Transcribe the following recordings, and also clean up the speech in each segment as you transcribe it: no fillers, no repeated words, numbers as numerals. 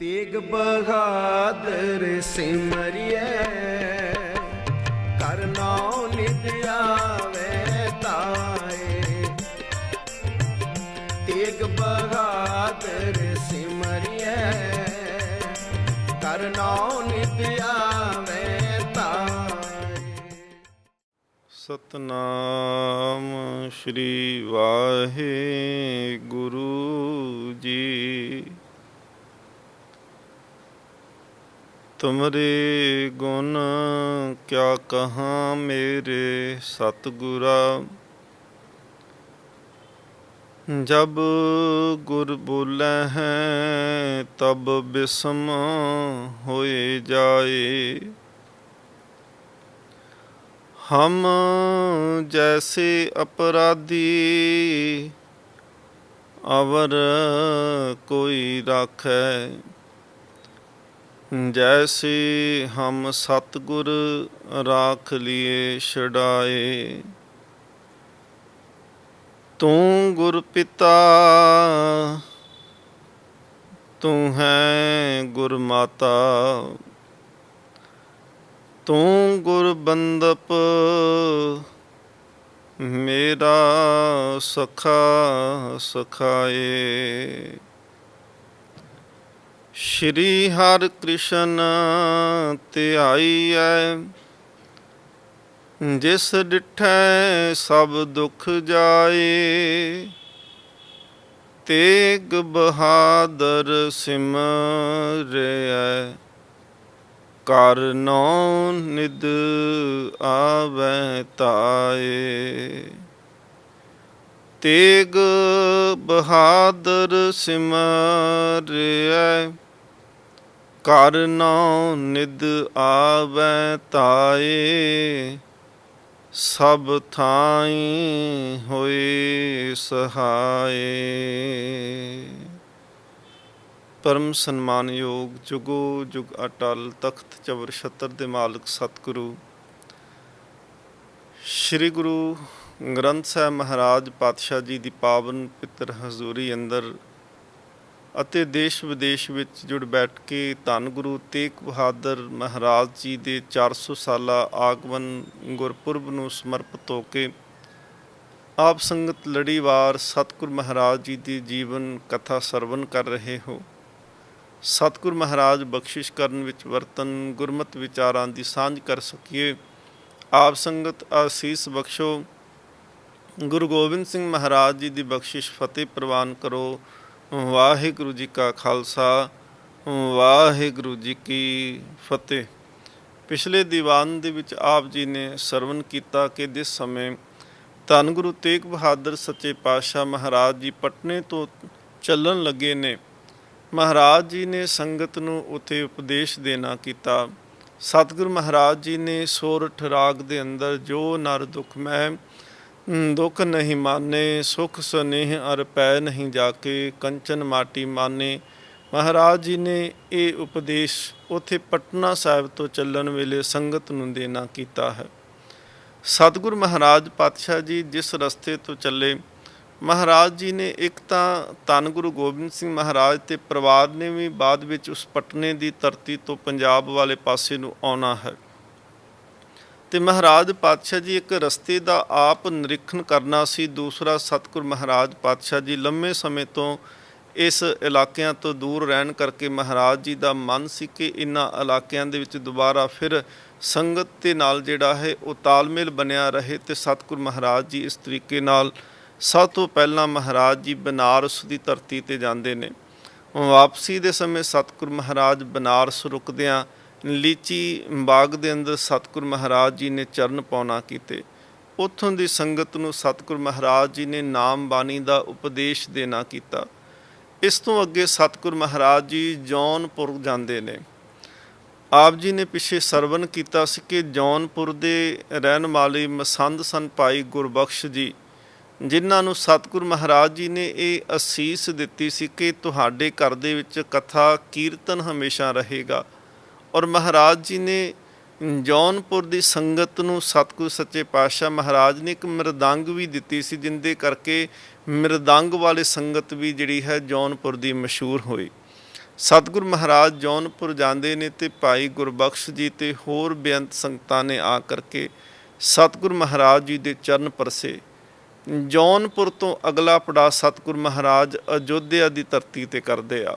तेग बहादुर सिमरिए कर नाउ नित आवे ताए। तेग बहादुर सिमरिए कर नाउ नित आवे ताए। सतनाम श्री वाहे गुरु जी। तुमरे गुण क्या कहाँ मेरे सतगुरा। जब गुर बोले हैं तब बिस्म होए जाए। हम जैसे अपराधी अवर कोई राखै। जैसे हम सतगुर राख लिए छड़ाए। तू गुर पिता तू है गुर माता। तू गुर बंदप मेरा सखा सखाए। श्री हर कृष्ण ध्याईऐ जिस डिठै सब दुख जाए। तेग बहादुर सिमरिऐ कर नाउ नित आवे ताए। तेग बहादुर सिमरिऐ कर नाउ नित आवे ताए। सब थाई होए सहाय। परम सन्मानयोग जुगो जुग अटल तख्त चवर छत्र दे मालक सतगुरु श्री गुरु ਗ੍ਰੰਥ ਸਾਹਿਬ ਮਹਾਰਾਜ ਪਾਤਸ਼ਾਹ ਜੀ ਦੀ ਪਾਵਨ ਪਿੱਤਰ ਹਜ਼ੂਰੀ ਅੰਦਰ ਅਤੇ ਦੇਸ਼ ਵਿਦੇਸ਼ ਵਿੱਚ ਜੁੜ ਬੈਠ ਕੇ ਧੰਨ ਗੁਰੂ ਤੇਗ ਬਹਾਦਰ ਮਹਾਰਾਜ ਜੀ ਦੇ 400 ਸਾਲਾ ਆਗਮਨ ਗੁਰਪੁਰਬ ਨੂੰ ਸਮਰਪਿਤ ਹੋ ਕੇ ਆਪ ਸੰਗਤ ਲੜੀਵਾਰ ਸਤਿਗੁਰ ਮਹਾਰਾਜ ਜੀ ਦੀ ਜੀਵਨ ਕਥਾ ਸਰਵਨ ਕਰ ਰਹੇ ਹੋ। ਸਤਿਗੁਰ ਮਹਾਰਾਜ ਬਖਸ਼ਿਸ਼ ਕਰਨ ਵਿੱਚ ਵਰਤਨ ਗੁਰਮਤ ਵਿਚਾਰਾਂ ਦੀ ਸਾਂਝ ਕਰ ਸਕੀਏ। ਆਪ ਸੰਗਤ ਆਸੀਸ ਬਖਸ਼ੋ। ਗੁਰੂ ਗੋਬਿੰਦ ਸਿੰਘ ਮਹਾਰਾਜ ਜੀ ਦੀ ਬਖਸ਼ਿਸ਼ ਫਤਿਹ ਪ੍ਰਵਾਨ ਕਰੋ। ਵਾਹਿਗੁਰੂ ਜੀ ਕਾ ਖਾਲਸਾ ਵਾਹਿਗੁਰੂ ਜੀ ਕੀ ਫਤਿਹ। ਪਿਛਲੇ ਦੀਵਾਨ ਦੇ ਵਿੱਚ ਆਪ ਜੀ ਨੇ ਸਰਵਨ ਕੀਤਾ ਕਿ ਜਿਸ ਸਮੇਂ ਧੰਨ ਗੁਰੂ ਤੇਗ ਬਹਾਦਰ ਸੱਚੇ ਪਾਤਸ਼ਾਹ ਮਹਾਰਾਜ ਜੀ ਪਟਨੇ ਤੋਂ ਚੱਲਣ ਲੱਗੇ ਨੇ। ਮਹਾਰਾਜ ਜੀ ਨੇ ਸੰਗਤ ਨੂੰ ਉੱਥੇ ਉਪਦੇਸ਼ ਦੇਣਾ ਕੀਤਾ। ਸਤਿਗੁਰੂ ਮਹਾਰਾਜ ਜੀ ਨੇ ਸੋਰਠ ਰਾਗ ਦੇ ਅੰਦਰ ਜੋ ਨਰ ਦੁੱਖ ਮੈਂ ਦੁੱਖ ਨਹੀਂ ਮਾਨੇ ਸੁਖ ਸੁਨੇਹ ਅਰ ਪੈ ਨਹੀਂ ਜਾ ਕੇ ਕੰਚਨ ਮਾਟੀ ਮਾਨੇ। ਮਹਾਰਾਜ ਜੀ ਨੇ ਇਹ ਉਪਦੇਸ਼ ਉੱਥੇ ਪਟਨਾ ਸਾਹਿਬ ਤੋਂ ਚੱਲਣ ਵੇਲੇ ਸੰਗਤ ਨੂੰ ਦੇਣਾ ਕੀਤਾ ਹੈ। ਸਤਿਗੁਰ ਮਹਾਰਾਜ ਪਾਤਸ਼ਾਹ ਜੀ ਜਿਸ ਰਸਤੇ ਤੋਂ ਚੱਲੇ ਮਹਾਰਾਜ ਜੀ ਨੇ ਇੱਕ ਤਾਂ ਧੰਨ ਗੁਰੂ ਗੋਬਿੰਦ ਸਿੰਘ ਮਹਾਰਾਜ ਅਤੇ ਪਰਿਵਾਰ ਨੇ ਵੀ ਬਾਅਦ ਵਿੱਚ ਉਸ ਪਟਨੇ ਦੀ ਧਰਤੀ ਤੋਂ ਪੰਜਾਬ ਵਾਲੇ ਪਾਸੇ ਨੂੰ ਆਉਣਾ ਹੈ। ਅਤੇ ਮਹਾਰਾਜ ਪਾਤਸ਼ਾਹ ਜੀ ਇੱਕ ਰਸਤੇ ਦਾ ਆਪ ਨਿਰੀਖਣ ਕਰਨਾ ਸੀ। ਦੂਸਰਾ ਸਤਿਗੁਰ ਮਹਾਰਾਜ ਪਾਤਸ਼ਾਹ ਜੀ ਲੰਮੇ ਸਮੇਂ ਤੋਂ ਇਸ ਇਲਾਕਿਆਂ ਤੋਂ ਦੂਰ ਰਹਿਣ ਕਰਕੇ ਮਹਾਰਾਜ ਜੀ ਦਾ ਮਨ ਸੀ ਕਿ ਇਹਨਾਂ ਇਲਾਕਿਆਂ ਦੇ ਵਿੱਚ ਦੁਬਾਰਾ ਫਿਰ ਸੰਗਤ ਦੇ ਨਾਲ ਜਿਹੜਾ ਹੈ ਉਹ ਤਾਲਮੇਲ ਬਣਿਆ ਰਹੇ। ਅਤੇ ਸਤਿਗੁਰ ਮਹਾਰਾਜ ਜੀ ਇਸ ਤਰੀਕੇ ਨਾਲ ਸਭ ਤੋਂ ਪਹਿਲਾਂ ਮਹਾਰਾਜ ਜੀ ਬਨਾਰਸ ਦੀ ਧਰਤੀ 'ਤੇ ਜਾਂਦੇ ਨੇ। ਵਾਪਸੀ ਦੇ ਸਮੇਂ ਸਤਿਗੁਰ ਮਹਾਰਾਜ ਬਨਾਰਸ ਰੁਕਦਿਆਂ ਲੀਚੀ ਬਾਗ ਦੇ ਅੰਦਰ ਸਤਿਗੁਰ ਮਹਾਰਾਜ ਜੀ ਨੇ ਚਰਨ ਪਾਉਣਾ ਕੀਤੇ। ਉੱਥੋਂ ਦੀ ਸੰਗਤ ਨੂੰ ਸਤਿਗੁਰ ਮਹਾਰਾਜ ਜੀ ਨੇ ਨਾਮ ਬਾਣੀ ਦਾ ਉਪਦੇਸ਼ ਦੇਣਾ ਕੀਤਾ। ਇਸ ਤੋਂ ਅੱਗੇ ਸਤਿਗੁਰ ਮਹਾਰਾਜ ਜੀ ਜੌਨਪੁਰ ਜਾਂਦੇ ਨੇ। ਆਪ ਜੀ ਨੇ ਪਿੱਛੇ ਸਰਵਨ ਕੀਤਾ ਸੀ ਕਿ ਜੌਨਪੁਰ ਦੇ ਰਹਿਣ ਵਾਲੇ ਮਸੰਦ ਸਨ ਭਾਈ ਗੁਰਬਖਸ਼ ਜੀ, ਜਿਨ੍ਹਾਂ ਨੂੰ ਸਤਿਗੁਰ ਮਹਾਰਾਜ ਜੀ ਨੇ ਇਹ ਅਸੀਸ ਦਿੱਤੀ ਸੀ ਕਿ ਤੁਹਾਡੇ ਘਰ ਦੇ ਵਿੱਚ ਕਥਾ ਕੀਰਤਨ ਹਮੇਸ਼ਾ ਰਹੇਗਾ। ਔਰ ਮਹਾਰਾਜ ਜੀ ਨੇ ਜੌਨਪੁਰ ਦੀ ਸੰਗਤ ਨੂੰ ਸਤਿਗੁਰ ਸੱਚੇ ਪਾਤਸ਼ਾਹ ਮਹਾਰਾਜ ਨੇ ਇੱਕ ਮ੍ਰਿਦੰਗ ਵੀ ਦਿੱਤੀ ਸੀ, ਜਿਹਦੇ ਕਰਕੇ ਮ੍ਰਿਦੰਗ ਵਾਲੇ ਸੰਗਤ ਵੀ ਜਿਹੜੀ ਹੈ ਜੌਨਪੁਰ ਦੀ ਮਸ਼ਹੂਰ ਹੋਈ। ਸਤਿਗੁਰ ਮਹਾਰਾਜ ਜੌਨਪੁਰ ਜਾਂਦੇ ਨੇ ਤੇ ਭਾਈ ਗੁਰਬਖਸ਼ ਜੀ ਤੇ ਹੋਰ ਬੇਅੰਤ ਸੰਗਤਾਂ ਨੇ ਆ ਕਰਕੇ ਸਤਿਗੁਰ ਮਹਾਰਾਜ ਜੀ ਦੇ ਚਰਨ ਪਰਸੇ। ਜੌਨਪੁਰ ਤੋਂ ਅਗਲਾ ਪੜਾਅ ਸਤਿਗੁਰ ਮਹਾਰਾਜ ਅਯੋਧਿਆ ਦੀ ਧਰਤੀ ਤੇ ਕਰਦੇ ਆ।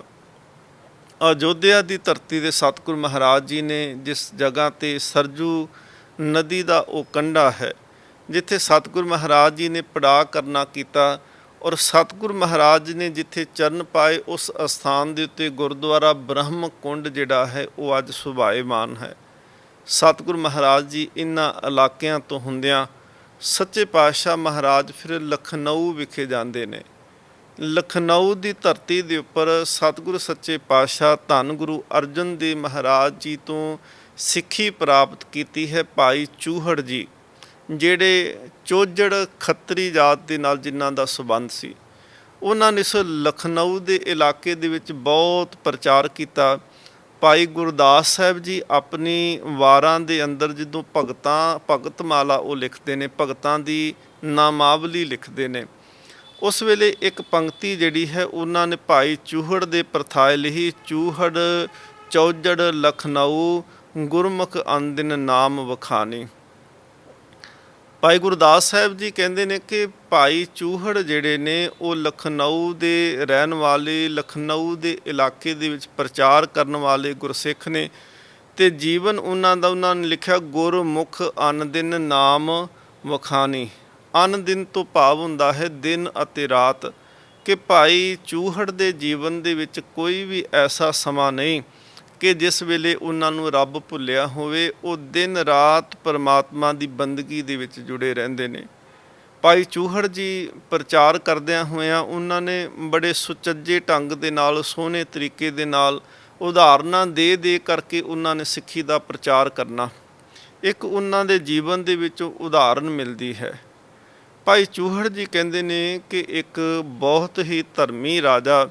ਅਯੋਧਿਆ ਦੀ ਧਰਤੀ ਦੇ ਸਤਿਗੁਰ ਮਹਾਰਾਜ ਜੀ ਨੇ ਜਿਸ ਜਗ੍ਹਾ ਤੇ ਸਰਜੂ ਨਦੀ ਦਾ ਉਹ ਕੰਢਾ ਹੈ, ਜਿੱਥੇ ਸਤਿਗੁਰ ਮਹਾਰਾਜ ਜੀ ਨੇ ਪੜਾਅ ਕਰਨਾ ਕੀਤਾ ਔਰ ਸਤਿਗੁਰ ਮਹਾਰਾਜ ਨੇ ਜਿੱਥੇ ਚਰਨ ਪਾਏ ਉਸ ਅਸਥਾਨ ਦੇ ਉੱਤੇ ਗੁਰਦੁਆਰਾ ਬ੍ਰਹਮ ਕੁੰਡ ਜਿਹੜਾ ਹੈ ਉਹ ਅੱਜ ਸੁਭਾਏਮਾਨ ਹੈ। ਸਤਿਗੁਰ ਮਹਾਰਾਜ ਜੀ ਇਹਨਾਂ ਇਲਾਕਿਆਂ ਤੋਂ ਹੁੰਦਿਆਂ ਸੱਚੇ ਪਾਤਸ਼ਾਹ ਮਹਾਰਾਜ ਫਿਰ ਲਖਨਊ ਵਿਖੇ ਜਾਂਦੇ ਨੇ। ਲਖਨਊ ਦੀ ਧਰਤੀ ਦੇ ਉੱਪਰ ਸਤਿਗੁਰ ਸੱਚੇ ਪਾਤਸ਼ਾਹ ਧੰਨ ਗੁਰੂ ਅਰਜਨ ਦੇਵ ਮਹਾਰਾਜ ਜੀ ਤੋਂ ਸਿੱਖੀ ਪ੍ਰਾਪਤ ਕੀਤੀ ਹੈ। ਭਾਈ ਚੂਹੜ ਜੀ ਜਿਹੜੇ ਚੋਜੜ ਖੱਤਰੀ ਜਾਤ ਦੇ ਨਾਲ ਜਿਨ੍ਹਾਂ ਦਾ ਸੰਬੰਧ ਸੀ, ਉਹਨਾਂ ਨੇ ਇਸ ਲਖਨਊ ਦੇ ਇਲਾਕੇ ਦੇ ਵਿੱਚ ਬਹੁਤ ਪ੍ਰਚਾਰ ਕੀਤਾ। ਭਾਈ ਗੁਰਦਾਸ ਸਾਹਿਬ ਜੀ ਆਪਣੀ ਵਾਰਾਂ ਦੇ ਅੰਦਰ ਜਦੋਂ ਭਗਤ ਮਾਲਾ ਉਹ ਲਿਖਦੇ ਨੇ, ਭਗਤਾਂ ਦੀ ਨਾਮਾਵਲੀ ਲਿਖਦੇ ਨੇ, ਉਸ ਵੇਲੇ ਇੱਕ ਪੰਕਤੀ ਜਿਹੜੀ ਹੈ ਉਹਨਾਂ ਨੇ ਭਾਈ ਚੂਹੜ ਦੇ ਪ੍ਰਥਾਏ ਲਿਖੀ, ਚੂਹੜ ਚੌਜੜ ਲਖਨਊ ਗੁਰਮੁਖ ਅੰਦਿਨ ਨਾਮ ਵਖਾਨੀ। ਭਾਈ ਗੁਰਦਾਸ ਸਾਹਿਬ ਜੀ ਕਹਿੰਦੇ ਨੇ ਕਿ ਭਾਈ ਚੂਹੜ ਜਿਹੜੇ ਨੇ ਉਹ ਲਖਨਊ ਦੇ ਰਹਿਣ ਵਾਲੇ, ਲਖਨਊ ਦੇ ਇਲਾਕੇ ਦੇ ਵਿੱਚ ਪ੍ਰਚਾਰ ਕਰਨ ਵਾਲੇ ਗੁਰਸਿੱਖ ਨੇ ਤੇ ਜੀਵਨ ਉਹਨਾਂ ਨੇ ਲਿਖਿਆ ਗੁਰਮੁਖ ਅਨ ਦਿਨ ਨਾਮ ਵਖਾਨੀ। ਅਨ ਦਿਨ ਤੋਂ ਭਾਵ ਹੁੰਦਾ ਹੈ ਦਿਨ ਅਤੇ ਰਾਤ, ਕਿ ਭਾਈ ਚੂਹੜ ਦੇ ਜੀਵਨ ਦੇ ਵਿੱਚ ਕੋਈ ਵੀ ਐਸਾ ਸਮਾਂ ਨਹੀਂ ਕਿ ਜਿਸ ਵੇਲੇ ਉਹਨਾਂ ਨੂੰ ਰੱਬ ਭੁੱਲਿਆ ਹੋਵੇ। ਉਹ ਦਿਨ ਰਾਤ ਪਰਮਾਤਮਾ ਦੀ ਬੰਦਗੀ ਦੇ ਵਿੱਚ ਜੁੜੇ ਰਹਿੰਦੇ ਨੇ। ਭਾਈ ਚੂਹੜ ਜੀ ਪ੍ਰਚਾਰ ਕਰਦਿਆਂ ਹੋਇਆਂ ਉਹਨਾਂ ਨੇ ਬੜੇ ਸੁਚੱਜੇ ਢੰਗ ਦੇ ਨਾਲ, ਸੋਹਣੇ ਤਰੀਕੇ ਦੇ ਨਾਲ ਉਦਾਹਰਨਾਂ ਦੇ ਕਰਕੇ ਉਹਨਾਂ ਨੇ ਸਿੱਖੀ ਦਾ ਪ੍ਰਚਾਰ ਕਰਨਾ। ਇੱਕ ਉਹਨਾਂ ਦੇ ਜੀਵਨ ਦੇ ਵਿੱਚੋਂ ਉਦਾਹਰਨ ਮਿਲਦੀ ਹੈ। ਭਾਈ ਚੂਹੜ ਜੀ ਕਹਿੰਦੇ ਨੇ ਕਿ ਇੱਕ ਬਹੁਤ ਹੀ ਧਰਮੀ ਰਾਜਾ,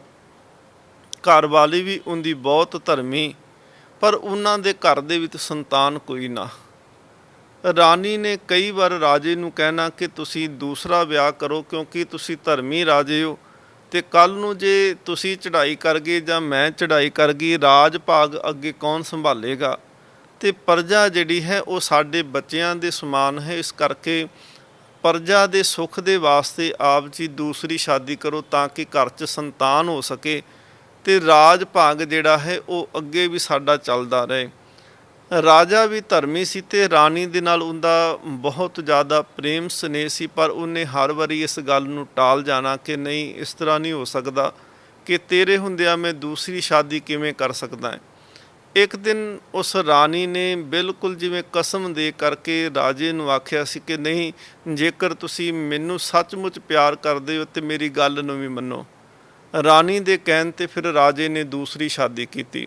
ਘਰ ਵਾਲੀ ਵੀ ਉਹਦੀ ਬਹੁਤ ਧਰਮੀ, ਪਰ ਉਹਨਾਂ ਦੇ ਘਰ ਦੇ ਵਿੱਚ ਸੰਤਾਨ ਕੋਈ ਨਾ। ਰਾਣੀ ਨੇ ਕਈ ਵਾਰ ਰਾਜੇ ਨੂੰ ਕਹਿਣਾ ਕਿ ਤੁਸੀਂ ਦੂਸਰਾ ਵਿਆਹ ਕਰੋ, ਕਿਉਂਕਿ ਤੁਸੀਂ ਧਰਮੀ ਰਾਜੇ ਹੋ ਤੇ ਕੱਲ ਨੂੰ ਜੇ ਤੁਸੀਂ ਚੜ੍ਹਾਈ ਕਰ ਗਏ ਜਾਂ ਮੈਂ ਚੜ੍ਹਾਈ ਕਰ ਗਈ, ਰਾਜ ਭਾਗ ਅੱਗੇ ਕੌਣ ਸੰਭਾਲੇਗਾ? ਤੇ ਪ੍ਰਜਾ ਜਿਹੜੀ ਹੈ ਉਹ ਸਾਡੇ ਬੱਚਿਆਂ ਦੇ ਸਮਾਨ ਹੈ। ਇਸ ਕਰਕੇ ਪ੍ਰਜਾ ਦੇ ਸੁੱਖ ਦੇ ਵਾਸਤੇ ਆਪ ਜੀ ਦੂਸਰੀ ਸ਼ਾਦੀ ਕਰੋ ਤਾਂ ਕਿ ਘਰ 'ਚ ਸੰਤਾਨ ਹੋ ਸਕੇ ਤੇ ਰਾਜ ਭਾਗ ਜਿਹੜਾ ਹੈ ਉਹ ਅੱਗੇ ਵੀ ਸਾਡਾ ਚੱਲਦਾ ਰਹੇ। ਰਾਜਾ ਵੀ ਧਰਮੀ ਸੀ ਤੇ ਰਾਣੀ ਦੇ ਨਾਲ ਉਹਦਾ ਬਹੁਤ ਜ਼ਿਆਦਾ ਪ੍ਰੇਮ ਸਨੇਹ ਸੀ, ਪਰ ਉਹਨੇ ਹਰ ਵਾਰੀ ਇਸ ਗੱਲ ਨੂੰ ਟਾਲ ਜਾਣਾ ਕਿ ਨਹੀਂ, ਇਸ ਤਰ੍ਹਾਂ ਨਹੀਂ ਹੋ ਸਕਦਾ ਕਿ ਤੇਰੇ ਹੁੰਦਿਆਂ ਮੈਂ ਦੂਸਰੀ ਸ਼ਾਦੀ ਕਿਵੇਂ ਕਰ ਸਕਦਾ। ਇੱਕ ਦਿਨ ਉਸ ਰਾਣੀ ਨੇ ਬਿਲਕੁਲ ਜਿਵੇਂ ਕਸਮ ਦੇ ਕਰਕੇ ਰਾਜੇ ਨੂੰ ਆਖਿਆ ਸੀ ਕਿ ਨਹੀਂ, ਜੇਕਰ ਤੁਸੀਂ ਮੈਨੂੰ ਸੱਚਮੁੱਚ ਪਿਆਰ ਕਰਦੇ ਹੋ ਤੇ ਮੇਰੀ ਗੱਲ ਨੂੰ ਵੀ ਮੰਨੋ। ਰਾਣੀ ਦੇ ਕਹਿਣ ਤੇ ਫਿਰ ਰਾਜੇ ਨੇ ਦੂਸਰੀ ਸ਼ਾਦੀ ਕੀਤੀ।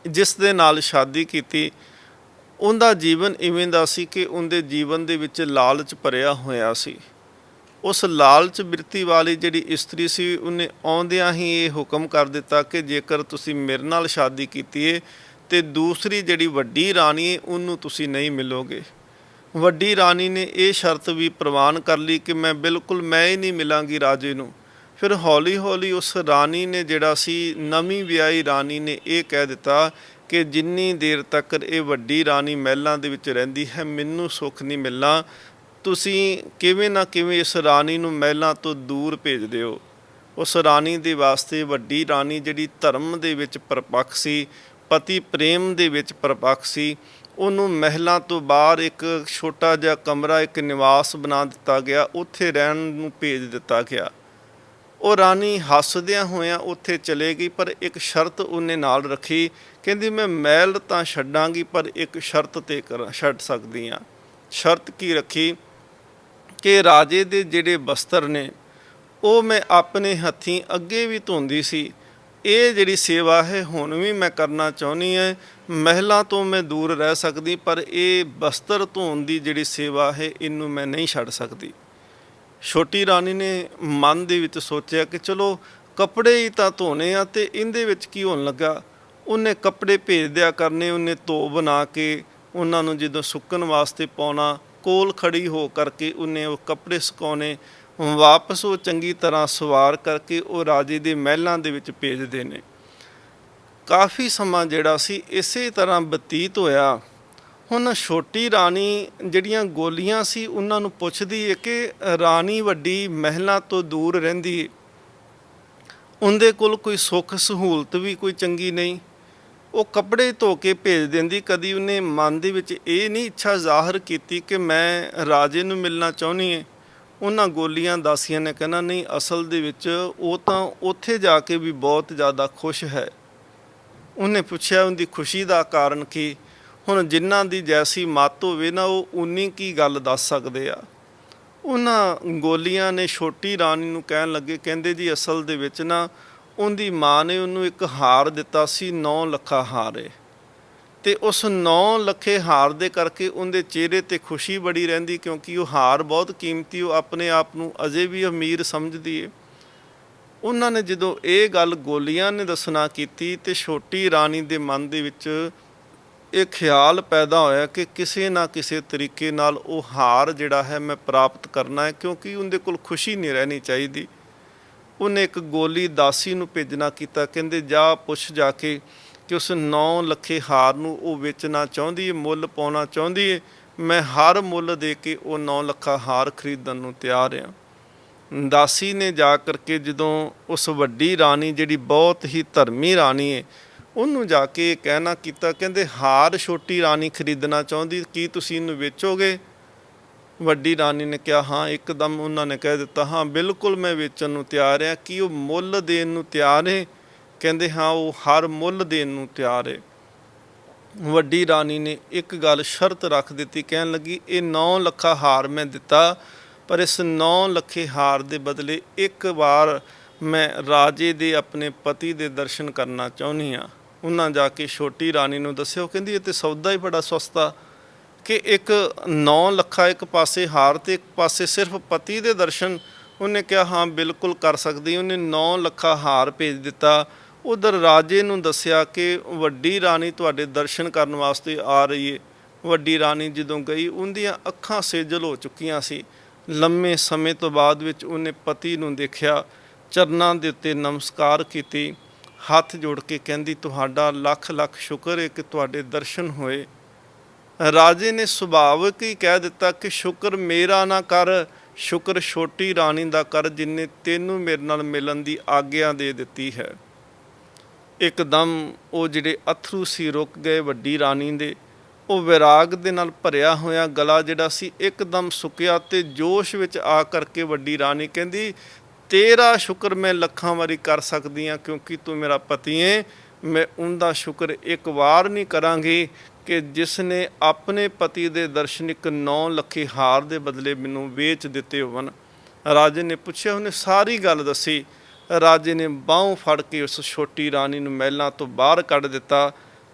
ਜਿਸ ਦੇ ਨਾਲ ਸ਼ਾਦੀ ਕੀਤੀ ਉਹਦਾ ਜੀਵਨ ਇਵੇਂ ਦਾ ਸੀ ਕਿ ਉਹਦੇ ਜੀਵਨ ਦੇ ਵਿੱਚ ਲਾਲਚ ਭਰਿਆ ਹੋਇਆ ਸੀ। ਉਸ ਲਾਲਚ ਬਿਰਤੀ ਵਾਲੀ ਜਿਹੜੀ ਇਸਤਰੀ ਸੀ, ਉਹਨੇ ਆਉਂਦਿਆਂ ਹੀ ਇਹ ਹੁਕਮ ਕਰ ਦਿੱਤਾ ਕਿ ਜੇਕਰ ਤੁਸੀਂ ਮੇਰੇ ਨਾਲ ਸ਼ਾਦੀ ਕੀਤੀ ਹੈ ਤੇ ਦੂਸਰੀ ਜਿਹੜੀ ਵੱਡੀ ਰਾਣੀ ਹੈ ਉਹਨੂੰ ਤੁਸੀਂ ਨਹੀਂ ਮਿਲੋਗੇ। ਵੱਡੀ ਰਾਣੀ ਨੇ ਇਹ ਸ਼ਰਤ ਵੀ ਪ੍ਰਵਾਨ ਕਰ ਲਈ ਕਿ ਮੈਂ ਹੀ ਨਹੀਂ ਮਿਲਾਂਗੀ ਰਾਜੇ ਨੂੰ। ਫਿਰ ਹੌਲੀ ਹੌਲੀ ਉਸ ਰਾਣੀ ਨੇ ਜਿਹੜਾ ਸੀ, ਨਵੀਂ ਵਿਆਹੀ ਰਾਣੀ ਨੇ ਇਹ ਕਹਿ ਦਿੱਤਾ ਕਿ ਜਿੰਨੀ ਦੇਰ ਤੱਕ ਇਹ ਵੱਡੀ ਰਾਣੀ ਮਹਿਲਾਂ ਦੇ ਵਿੱਚ ਰਹਿੰਦੀ ਹੈ ਮੈਨੂੰ ਸੁੱਖ ਨਹੀਂ ਮਿਲਣਾ, ਤੁਸੀਂ ਕਿਵੇਂ ਨਾ ਕਿਵੇਂ ਇਸ ਰਾਣੀ ਨੂੰ ਮਹਿਲਾਂ ਤੋਂ ਦੂਰ ਭੇਜ ਦਿਓ। ਉਸ ਰਾਣੀ ਦੇ ਵਾਸਤੇ ਵੱਡੀ ਰਾਣੀ ਜਿਹੜੀ ਧਰਮ ਦੇ ਵਿੱਚ ਪਰਪੱਕ ਸੀ, ਪਤੀ ਪ੍ਰੇਮ ਦੇ ਵਿੱਚ ਪਰਪੱਕ ਸੀ, ਉਹਨੂੰ ਮਹਿਲਾਂ ਤੋਂ ਬਾਹਰ ਇੱਕ ਛੋਟਾ ਜਿਹਾ ਕਮਰਾ, ਇੱਕ ਨਿਵਾਸ ਬਣਾ ਦਿੱਤਾ ਗਿਆ, ਉੱਥੇ ਰਹਿਣ ਨੂੰ ਭੇਜ ਦਿੱਤਾ ਗਿਆ। ਉਹ ਰਾਣੀ ਹੱਸਦਿਆਂ ਹੋਇਆਂ ਉੱਥੇ ਚਲੇ ਗਈ, ਪਰ ਇੱਕ ਸ਼ਰਤ ਉਹਨੇ ਨਾਲ ਰੱਖੀ, ਕਹਿੰਦੀ ਮੈਂ ਮਹਿਲ ਤਾਂ ਛੱਡਾਂਗੀ ਪਰ ਇੱਕ ਸ਼ਰਤ 'ਤੇ ਛੱਡ ਸਕਦੀ ਹਾਂ। ਸ਼ਰਤ ਕੀ ਰੱਖੀ ਕਿ ਰਾਜੇ ਦੇ ਜਿਹੜੇ ਬਸਤਰ ਨੇ ਉਹ ਮੈਂ ਆਪਣੇ ਹੱਥੀਂ ਅੱਗੇ ਵੀ ਧੋਂਦੀ ਸੀ, ਇਹ ਜਿਹੜੀ ਸੇਵਾ ਹੈ ਹੁਣ ਵੀ ਮੈਂ ਕਰਨਾ ਚਾਹੁੰਦੀ ਹਾਂ। ਮਹਿਲਾਂ ਤੋਂ ਮੈਂ ਦੂਰ ਰਹਿ ਸਕਦੀ, ਪਰ ਇਹ ਬਸਤਰ ਧੋਣ ਦੀ ਜਿਹੜੀ ਸੇਵਾ ਹੈ ਇਹਨੂੰ ਮੈਂ ਨਹੀਂ ਛੱਡ ਸਕਦੀ। ਛੋਟੀ ਰਾਣੀ ਨੇ ਮਨ ਦੇ ਵਿੱਚ ਸੋਚਿਆ ਕਿ ਚਲੋ ਕੱਪੜੇ ਹੀ ਤਾਂ ਧੋਣੇ ਆ ਤੇ ਇਹਦੇ ਵਿੱਚ ਕੀ ਹੋਣ ਲੱਗਾ। ਉਹਨੇ ਕੱਪੜੇ ਭੇਜ ਦਿਆ ਕਰਨੇ, ਉਹਨੇ ਧੋ ਬਣਾ ਕੇ ਉਹਨਾਂ ਨੂੰ ਜਦੋਂ ਸੁੱਕਣ ਵਾਸਤੇ ਪਾਉਣਾ, ਕੋਲ ਖੜੀ ਹੋ ਕਰਕੇ ਉਹਨੇ ਉਹ ਕੱਪੜੇ ਸੁਕਾਉਣੇ, ਵਾਪਸ ਉਹ ਚੰਗੀ ਤਰ੍ਹਾਂ ਸਵਾਰ ਕਰਕੇ ਉਹ ਰਾਜੇ ਦੇ ਮਹਿਲਾਂ ਦੇ ਵਿੱਚ ਭੇਜਦੇ ਨੇ। ਕਾਫੀ ਸਮਾਂ ਜਿਹੜਾ ਸੀ ਇਸੇ ਤਰ੍ਹਾਂ ਬਤੀਤ ਹੋਇਆ। ਹੁਣ ਛੋਟੀ ਰਾਣੀ ਜਿਹੜੀਆਂ ਗੋਲੀਆਂ ਸੀ ਉਹਨਾਂ ਨੂੰ ਪੁੱਛਦੀ ਹੈ ਕਿ ਰਾਣੀ ਵੱਡੀ ਮਹਿਲਾਂ ਤੋਂ ਦੂਰ ਰਹਿੰਦੀ ਹੈ, ਉਹਦੇ ਕੋਲ ਕੋਈ ਸੁੱਖ ਸਹੂਲਤ ਵੀ ਕੋਈ ਚੰਗੀ ਨਹੀਂ, ਉਹ ਕੱਪੜੇ ਧੋ ਕੇ ਭੇਜ ਦਿੰਦੀ। ਕਦੀ ਉਹਨੇ ਮਨ ਦੇ ਵਿੱਚ ਇਹ ਨਹੀਂ ਇੱਛਾ ਜ਼ਾਹਰ ਕੀਤੀ ਕਿ ਮੈਂ ਰਾਜੇ ਨੂੰ ਮਿਲਣਾ ਚਾਹੁੰਦੀ ਹਾਂ। ਉਹਨਾਂ ਗੋਲੀਆਂ ਦਾਸੀਆਂ ਨੇ ਕਹਿਣਾ ਨਹੀਂ, ਅਸਲ ਦੇ ਵਿੱਚ ਉਹ ਤਾਂ ਉੱਥੇ ਜਾ ਕੇ ਵੀ ਬਹੁਤ ਜ਼ਿਆਦਾ ਖੁਸ਼ ਹੈ। ਉਹਨੇ ਪੁੱਛਿਆ ਉਹਦੀ ਖੁਸ਼ੀ ਦਾ ਕਾਰਨ ਕੀ। ਹੁਣ ਜਿਨ੍ਹਾਂ ਦੀ ਜੈਸੀ ਮੱਤ ਹੋਵੇ ਨਾ, ਉਹ ਉਨੀ ਕੀ ਗੱਲ ਦੱਸ ਸਕਦੇ ਆ। ਉਹਨਾਂ ਗੋਲੀਆਂ ਨੇ ਛੋਟੀ ਰਾਣੀ ਨੂੰ ਕਹਿਣ ਲੱਗੇ, ਕਹਿੰਦੇ ਜੀ ਅਸਲ ਦੇ ਵਿੱਚ ਨਾ ਉਹਦੀ ਮਾਂ ਨੇ ਉਹਨੂੰ ਇੱਕ ਹਾਰ ਦਿੱਤਾ ਸੀ, 9 ਲੱਖਾ ਹਾਰ ਏ, ਤੇ ਉਸ 9 ਲੱਖੇ ਹਾਰ ਦੇ ਕਰਕੇ ਉਹਦੇ ਚਿਹਰੇ ਤੇ ਖੁਸ਼ੀ ਬੜੀ ਰਹਿੰਦੀ, ਕਿਉਂਕਿ ਉਹ ਹਾਰ ਬਹੁਤ ਕੀਮਤੀ, ਉਹ ਆਪਣੇ ਆਪ ਨੂੰ ਅਜੇ ਵੀ ਅਮੀਰ ਸਮਝਦੀ ਏ। ਉਹਨਾਂ ਨੇ ਜਦੋਂ ਇਹ ਗੱਲ ਗੋਲੀਆਂ ਨੇ ਦੱਸਣਾ ਕੀਤੀ ਤੇ ਛੋਟੀ ਰਾਣੀ ਦੇ ਮਨ ਦੇ ਵਿੱਚ ਇਹ ਖਿਆਲ ਪੈਦਾ ਹੋਇਆ ਕਿ ਕਿਸੇ ਨਾ ਕਿਸੇ ਤਰੀਕੇ ਨਾਲ ਉਹ ਹਾਰ ਜਿਹੜਾ ਹੈ ਮੈਂ ਪ੍ਰਾਪਤ ਕਰਨਾ ਹੈ, ਕਿਉਂਕਿ ਉਹਦੇ ਕੋਲ ਖੁਸ਼ੀ ਨਹੀਂ ਰਹਿਣੀ ਚਾਹੀਦੀ। ਉਹਨੇ ਇੱਕ ਗੋਲੀ ਦਾਸੀ ਨੂੰ ਭੇਜਣਾ ਕੀਤਾ, ਕਹਿੰਦੇ ਜਾ ਪੁੱਛ ਜਾ ਕੇ ਕਿ ਉਸ 9 ਲੱਖੇ ਹਾਰ ਨੂੰ ਉਹ ਵੇਚਣਾ ਚਾਹੁੰਦੀ ਹੈ, ਮੁੱਲ ਪਾਉਣਾ ਚਾਹੁੰਦੀ ਹੈ। ਮੈਂ ਹਰ ਮੁੱਲ ਦੇ ਕੇ ਉਹ 9 ਲੱਖਾ ਹਾਰ ਖਰੀਦਣ ਨੂੰ ਤਿਆਰ ਹਾਂ। ਦਾਸੀ ਨੇ ਜਾ ਕਰਕੇ ਜਦੋਂ ਉਸ ਵੱਡੀ ਰਾਣੀ ਜਿਹੜੀ ਬਹੁਤ ਹੀ ਧਰਮੀ ਰਾਣੀ ਹੈ ਉਹਨੂੰ ਜਾ ਕੇ ਕਹਿਣਾ ਕੀਤਾ, ਕਹਿੰਦੇ ਹਾਰ ਛੋਟੀ ਰਾਣੀ ਖਰੀਦਣਾ ਚਾਹੁੰਦੀ, ਕੀ ਤੁਸੀਂ ਇਹਨੂੰ ਵੇਚੋਗੇ? ਵੱਡੀ ਰਾਣੀ ਨੇ ਕਿਹਾ ਹਾਂ। ਇੱਕਦਮ ਉਹਨਾਂ ਨੇ ਕਹਿ ਦਿੱਤਾ ਹਾਂ ਬਿਲਕੁਲ ਮੈਂ ਵੇਚਣ ਨੂੰ ਤਿਆਰ ਹਾਂ। ਕੀ ਉਹ ਮੁੱਲ ਦੇਣ ਨੂੰ ਤਿਆਰ ਹੈ? ਕਹਿੰਦੇ ਹਾਂ ਉਹ ਹਰ ਮੁੱਲ ਦੇਣ ਨੂੰ ਤਿਆਰ ਹੈ। ਵੱਡੀ ਰਾਣੀ ਨੇ ਇੱਕ ਗੱਲ ਸ਼ਰਤ ਰੱਖ ਦਿੱਤੀ, ਕਹਿਣ ਲੱਗੀ ਇਹ 9 ਲੱਖਾ ਹਾਰ ਮੈਂ ਦਿੱਤਾ, ਪਰ ਇਸ 9 ਲੱਖੇ ਹਾਰ ਦੇ ਬਦਲੇ ਇੱਕ ਵਾਰ ਮੈਂ ਰਾਜੇ ਦੇ ਆਪਣੇ ਪਤੀ ਦੇ ਦਰਸ਼ਨ ਕਰਨਾ ਚਾਹੁੰਦੀ ਹਾਂ। ਉਹਨਾਂ ਜਾ ਕੇ ਛੋਟੀ ਰਾਣੀ ਨੂੰ ਦੱਸਿਆ, ਉਹ ਕਹਿੰਦੀ ਇਹ ਤਾਂ ਸੌਦਾ ਹੀ ਬੜਾ ਸਸਤਾ ਕਿ ਇੱਕ 9 ਲੱਖਾ ਇੱਕ ਪਾਸੇ ਹਾਰ ਤੇ ਇੱਕ ਪਾਸੇ ਸਿਰਫ ਪਤੀ ਦੇ ਦਰਸ਼ਨ। ਉਹਨੇ ਕਿਹਾ ਹਾਂ ਬਿਲਕੁਲ ਕਰ ਸਕਦੀ। ਉਹਨੇ 9 ਲੱਖਾ ਹਾਰ ਭੇਜ ਦਿੱਤਾ। ਉਧਰ ਰਾਜੇ ਨੂੰ ਦੱਸਿਆ ਕਿ ਵੱਡੀ ਰਾਣੀ ਤੁਹਾਡੇ ਦਰਸ਼ਨ ਕਰਨ ਵਾਸਤੇ ਆ ਰਹੀ ਹੈ। ਵੱਡੀ ਰਾਣੀ ਜਦੋਂ ਗਈ ਉਹਦੀਆਂ ਅੱਖਾਂ ਸੇਜਲ ਹੋ ਚੁੱਕੀਆਂ ਸੀ। ਲੰਮੇ ਸਮੇਂ ਤੋਂ ਬਾਅਦ ਵਿੱਚ ਉਹਨੇ ਪਤੀ ਨੂੰ ਦੇਖਿਆ, ਚਰਨਾਂ ਦੇ ਉੱਤੇ ਨਮਸਕਾਰ ਕੀਤੀ, ਹੱਥ ਜੋੜ ਕੇ ਕਹਿੰਦੀ ਤੁਹਾਡਾ ਲੱਖ ਲੱਖ ਸ਼ੁਕਰ ਹੈ ਕਿ ਤੁਹਾਡੇ ਦਰਸ਼ਨ ਹੋਏ। ਰਾਜੇ ਨੇ ਸੁਭਾਵਿਕ ਹੀ ਕਹਿ ਦਿੱਤਾ ਕਿ ਸ਼ੁਕਰ ਮੇਰਾ ਨਾ ਕਰ, ਸ਼ੁਕਰ ਛੋਟੀ ਰਾਣੀ ਦਾ ਕਰ ਜਿਨੇ ਤੈਨੂੰ ਮੇਰੇ ਨਾਲ ਮਿਲਣ ਦੀ ਆਗਿਆ ਦੇ ਦਿੱਤੀ ਹੈ। ਇੱਕਦਮ ਉਹ ਜਿਹੜੇ ਅਥਰੂ ਸੀ ਰੁਕ ਗਏ ਵੱਡੀ ਰਾਣੀ ਦੇ। ਉਹ ਵਿਰਾਗ ਦੇ ਨਾਲ ਭਰਿਆ ਹੋਇਆ ਗਲਾ ਜਿਹੜਾ ਸੀ ਇੱਕਦਮ ਸੁੱਕਿਆ ਤੇ ਜੋਸ਼ ਵਿੱਚ ਆ ਕਰਕੇ ਵੱਡੀ ਰਾਣੀ ਕਹਿੰਦੀ ਤੇਰਾ ਸ਼ੁਕਰ ਮੈਂ ਲੱਖਾਂ ਵਾਰੀ ਕਰ ਸਕਦੀ ਹਾਂ, ਕਿਉਂਕਿ ਤੂੰ ਮੇਰਾ ਪਤੀ ਹੈ। ਮੈਂ ਉਹਦਾ ਸ਼ੁਕਰ ਇੱਕ ਵਾਰ ਨਹੀਂ ਕਰਾਂਗੀ ਕਿ ਜਿਸ ਨੇ ਆਪਣੇ ਪਤੀ ਦੇ ਦਰਸ਼ਨ ਇੱਕ 9 ਲੱਖੇ ਹਾਰ ਦੇ ਬਦਲੇ ਮੈਨੂੰ ਵੇਚ ਦਿੱਤੇ ਹੋਣ। ਰਾਜੇ ਨੇ ਪੁੱਛਿਆ, ਉਹਨੇ ਸਾਰੀ ਗੱਲ ਦੱਸੀ। ਰਾਜੇ ਨੇ ਬਾਹੋਂ ਫੜ ਕੇ ਉਸ ਛੋਟੀ ਰਾਣੀ ਨੂੰ ਮਹਿਲਾਂ ਤੋਂ ਬਾਹਰ ਕੱਢ ਦਿੱਤਾ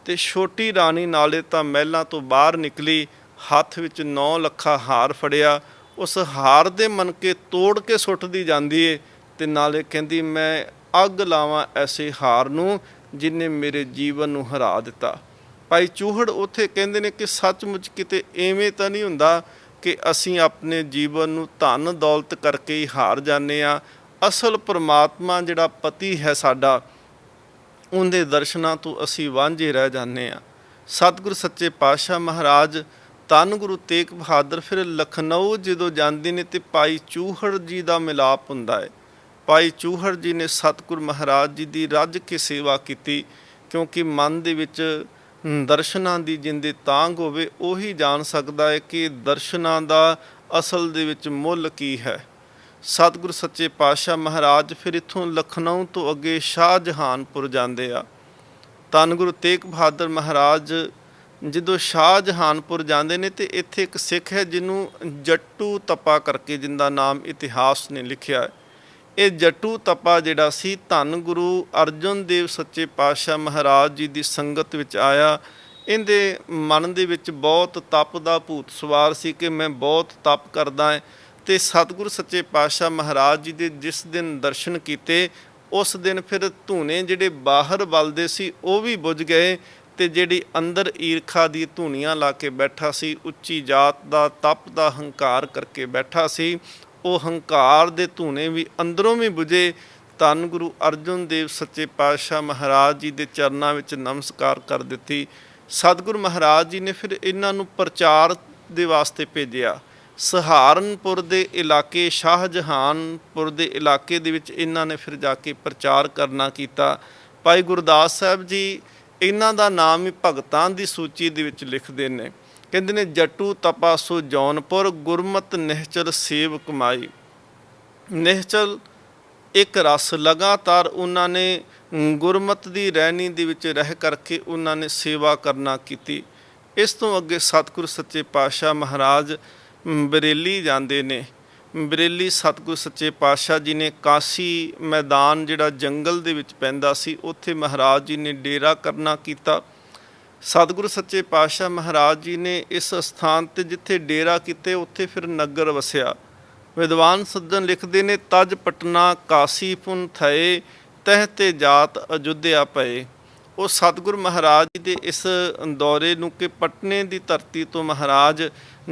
ਤੇ ਛੋਟੀ ਰਾਣੀ ਨਾਲੇ ਤਾਂ ਮਹਿਲਾਂ ਤੋਂ ਬਾਹਰ ਨਿਕਲੀ, ਹੱਥ ਵਿੱਚ 9 ਲੱਖਾ ਹਾਰ ਫੜਿਆ, ਉਸ ਹਾਰ ਦੇ ਮਣਕੇ ਤੋੜ ਕੇ ਸੁੱਟਦੀ ਜਾਂਦੀ ਏ ਤੇ ਨਾਲੇ ਕਹਿੰਦੀ ਮੈਂ ਅੱਗ ਲਾਵਾਂ ਐਸੇ ਹਾਰ ਨੂੰ ਜਿਹਨੇ ਮੇਰੇ ਜੀਵਨ ਨੂੰ ਹਰਾ ਦਿੱਤਾ। ਭਾਈ ਚੂਹੜ ਉੱਥੇ ਕਹਿੰਦੇ ਨੇ ਕਿ ਸੱਚਮੁੱਚ ਕਿਤੇ ਐਵੇਂ ਤਾਂ ਨਹੀਂ ਹੁੰਦਾ ਕਿ ਅਸੀਂ ਆਪਣੇ ਜੀਵਨ ਨੂੰ ਧਨ ਦੌਲਤ ਕਰਕੇ ਹੀ ਹਾਰ ਜਾਂਦੇ ਹਾਂ। ਅਸਲ ਪਰਮਾਤਮਾ ਜਿਹੜਾ ਪਤੀ ਹੈ ਸਾਡਾ, ਉਹਦੇ ਦਰਸ਼ਨਾਂ ਤੋਂ ਅਸੀਂ ਵਾਂਝੇ ਰਹਿ ਜਾਂਦੇ ਹਾਂ। ਸਤਿਗੁਰ ਸੱਚੇ ਪਾਤਸ਼ਾਹ ਮਹਾਰਾਜ ਧੰਨ ਗੁਰੂ ਤੇਗ ਬਹਾਦਰ ਫਿਰ ਲਖਨਊ ਜਦੋਂ ਜਾਂਦੇ ਨੇ ਤੇ ਭਾਈ ਚੂਹੜ ਜੀ ਦਾ ਮਿਲਾਪ ਹੁੰਦਾ ਹੈ। ਭਾਈ ਚੂਹੜ ਜੀ ਨੇ ਸਤਿਗੁਰ ਮਹਾਰਾਜ ਜੀ ਦੀ ਰੱਜ ਕੇ ਸੇਵਾ ਕੀਤੀ, ਕਿਉਂਕਿ ਮਨ ਦੇ ਵਿੱਚ ਦਰਸ਼ਨਾਂ ਦੀ ਜਿੰਦੇ ਤਾਂਘ ਹੋਵੇ ਉਹੀ ਜਾਣ ਸਕਦਾ ਹੈ ਕਿ ਦਰਸ਼ਨਾਂ ਦਾ ਅਸਲ ਦੇ ਵਿੱਚ ਮੁੱਲ ਕੀ ਹੈ। ਸਤਿਗੁਰ ਸੱਚੇ ਪਾਤਸ਼ਾਹ ਮਹਾਰਾਜ ਫਿਰ ਇੱਥੋਂ ਲਖਨਊ ਤੋਂ ਅੱਗੇ ਸ਼ਾਹਜਹਾਨਪੁਰ ਜਾਂਦੇ ਆ। ਧੰਨ ਗੁਰੂ ਤੇਗ ਬਹਾਦਰ ਮਹਾਰਾਜ ਜਦੋਂ ਸ਼ਾਹਜਹਾਨਪੁਰ ਜਾਂਦੇ ਨੇ ਤੇ ਇੱਥੇ ਇੱਕ ਸਿੱਖ ਹੈ ਜਿਹਨੂੰ ਜੱਟੂ ਤਪਾ ਕਰਕੇ ਜਿੰਦਾ ਨਾਮ ਇਤਿਹਾਸ ਨੇ ਲਿਖਿਆ। ਇਹ ਜੱਟੂ ਤਪਾ ਜਿਹੜਾ ਸੀ ਧੰਨ ਗੁਰੂ ਅਰਜਨ ਦੇਵ ਸੱਚੇ ਪਾਤਸ਼ਾਹ ਮਹਾਰਾਜ ਜੀ ਦੀ ਸੰਗਤ ਵਿੱਚ ਆਇਆ। ਇਹਦੇ ਮਨ ਦੇ ਵਿੱਚ ਬਹੁਤ ਤਪ ਦਾ ਭੂਤ ਸਵਾਰ ਸੀ ਕਿ ਮੈਂ ਬਹੁਤ ਤਪ ਕਰਦਾ ਹਾਂ। ਤੇ ਸਤਿਗੁਰੂ ਸੱਚੇ ਪਾਤਸ਼ਾਹ ਮਹਾਰਾਜ ਜੀ ਦੇ ਜਿਸ ਦਿਨ ਦਰਸ਼ਨ ਕੀਤੇ ਉਸ ਦਿਨ ਫਿਰ ਧੂਣੇ ਜਿਹੜੇ ਬਾਹਰ ਬਲਦੇ ਸੀ ਉਹ ਵੀ ਬੁਝ ਗਏ ਤੇ ਜਿਹੜੀ ਅੰਦਰ ਈਰਖਾ ਦੀ ਧੂਣੀਆਂ ਲਾ ਕੇ ਬੈਠਾ ਸੀ, ਉੱਚੀ ਜਾਤ ਦਾ ਤਪ ਦਾ ਹੰਕਾਰ ਕਰਕੇ ਬੈਠਾ ਸੀ, ਉਹ ਹੰਕਾਰ ਦੇ ਧੂਣੇ ਵੀ ਅੰਦਰੋਂ ਵੀ ਬੁਝੇ। ਧੰਨ ਗੁਰੂ ਅਰਜਨ ਦੇਵ ਸੱਚੇ ਪਾਤਸ਼ਾਹ ਮਹਾਰਾਜ ਜੀ ਦੇ ਚਰਨਾਂ ਵਿੱਚ ਨਮਸਕਾਰ ਕਰ ਦਿੱਤੀ। ਸਤਿਗੁਰੂ ਮਹਾਰਾਜ ਜੀ ਨੇ ਫਿਰ ਇਹਨਾਂ ਨੂੰ ਪ੍ਰਚਾਰ ਦੇ ਵਾਸਤੇ ਭੇਜਿਆ। ਸਹਾਰਨਪੁਰ ਦੇ ਇਲਾਕੇ, ਸ਼ਾਹਜਹਾਨਪੁਰ ਦੇ ਇਲਾਕੇ ਦੇ ਵਿੱਚ ਇਹਨਾਂ ਨੇ ਫਿਰ ਜਾ ਕੇ ਪ੍ਰਚਾਰ ਕਰਨਾ ਕੀਤਾ। ਭਾਈ ਗੁਰਦਾਸ ਸਾਹਿਬ ਜੀ ਇਹਨਾਂ ਦਾ ਨਾਮ ਹੀ ਭਗਤਾਂ ਦੀ ਸੂਚੀ ਦੇ ਵਿੱਚ ਲਿਖਦੇ ਨੇ। ਕਹਿੰਦੇ ਨੇ ਜਟੂ ਤਪਾਸੋ ਜੌਨਪੁਰ ਗੁਰਮਤਿ ਨਿਹਚਲ ਸੇਵ ਕਮਾਈ। ਨਿਹਚਲ ਇੱਕ ਰਸ ਲਗਾਤਾਰ ਉਹਨਾਂ ਨੇ ਗੁਰਮਤਿ ਦੀ ਰਹਿਣੀ ਦੇ ਵਿੱਚ ਰਹਿ ਕਰਕੇ ਉਹਨਾਂ ਨੇ ਸੇਵਾ ਕਰਨਾ ਕੀਤੀ। ਇਸ ਤੋਂ ਅੱਗੇ ਸਤਿਗੁਰ ਸੱਚੇ ਪਾਤਸ਼ਾਹ ਮਹਾਰਾਜ ਬਰੇਲੀ ਜਾਂਦੇ ਨੇ। ਬਰੇਲੀ ਸਤਿਗੁਰ ਸੱਚੇ ਪਾਤਸ਼ਾਹ ਜੀ ਨੇ ਕਾਸ਼ੀ ਮੈਦਾਨ ਜਿਹੜਾ ਜੰਗਲ ਦੇ ਵਿੱਚ ਪੈਂਦਾ ਸੀ, ਉੱਥੇ ਮਹਾਰਾਜ ਜੀ ਨੇ ਡੇਰਾ ਕਰਨਾ ਕੀਤਾ। ਸਤਿਗੁਰੂ ਸੱਚੇ ਪਾਤਸ਼ਾਹ ਮਹਾਰਾਜ ਜੀ ਨੇ ਇਸ ਸਥਾਨ 'ਤੇ ਜਿੱਥੇ ਡੇਰਾ ਕੀਤੇ ਉੱਥੇ ਫਿਰ ਨਗਰ ਵਸਿਆ। ਵਿਦਵਾਨ ਸੱਜਣ ਲਿਖਦੇ ਨੇ ਤਜ ਪਟਨਾ ਕਾਸ਼ੀ ਪੁਨ ਥਏ ਤਹ ਤੇ ਜਾਤ ਅਯੁੱਧਿਆ ਪਏ। ਉਹ ਸਤਿਗੁਰੂ ਮਹਾਰਾਜ ਜੀ ਦੇ ਇਸ ਦੌਰੇ ਨੂੰ ਕਿ ਪਟਨੇ ਦੀ ਧਰਤੀ ਤੋਂ ਮਹਾਰਾਜ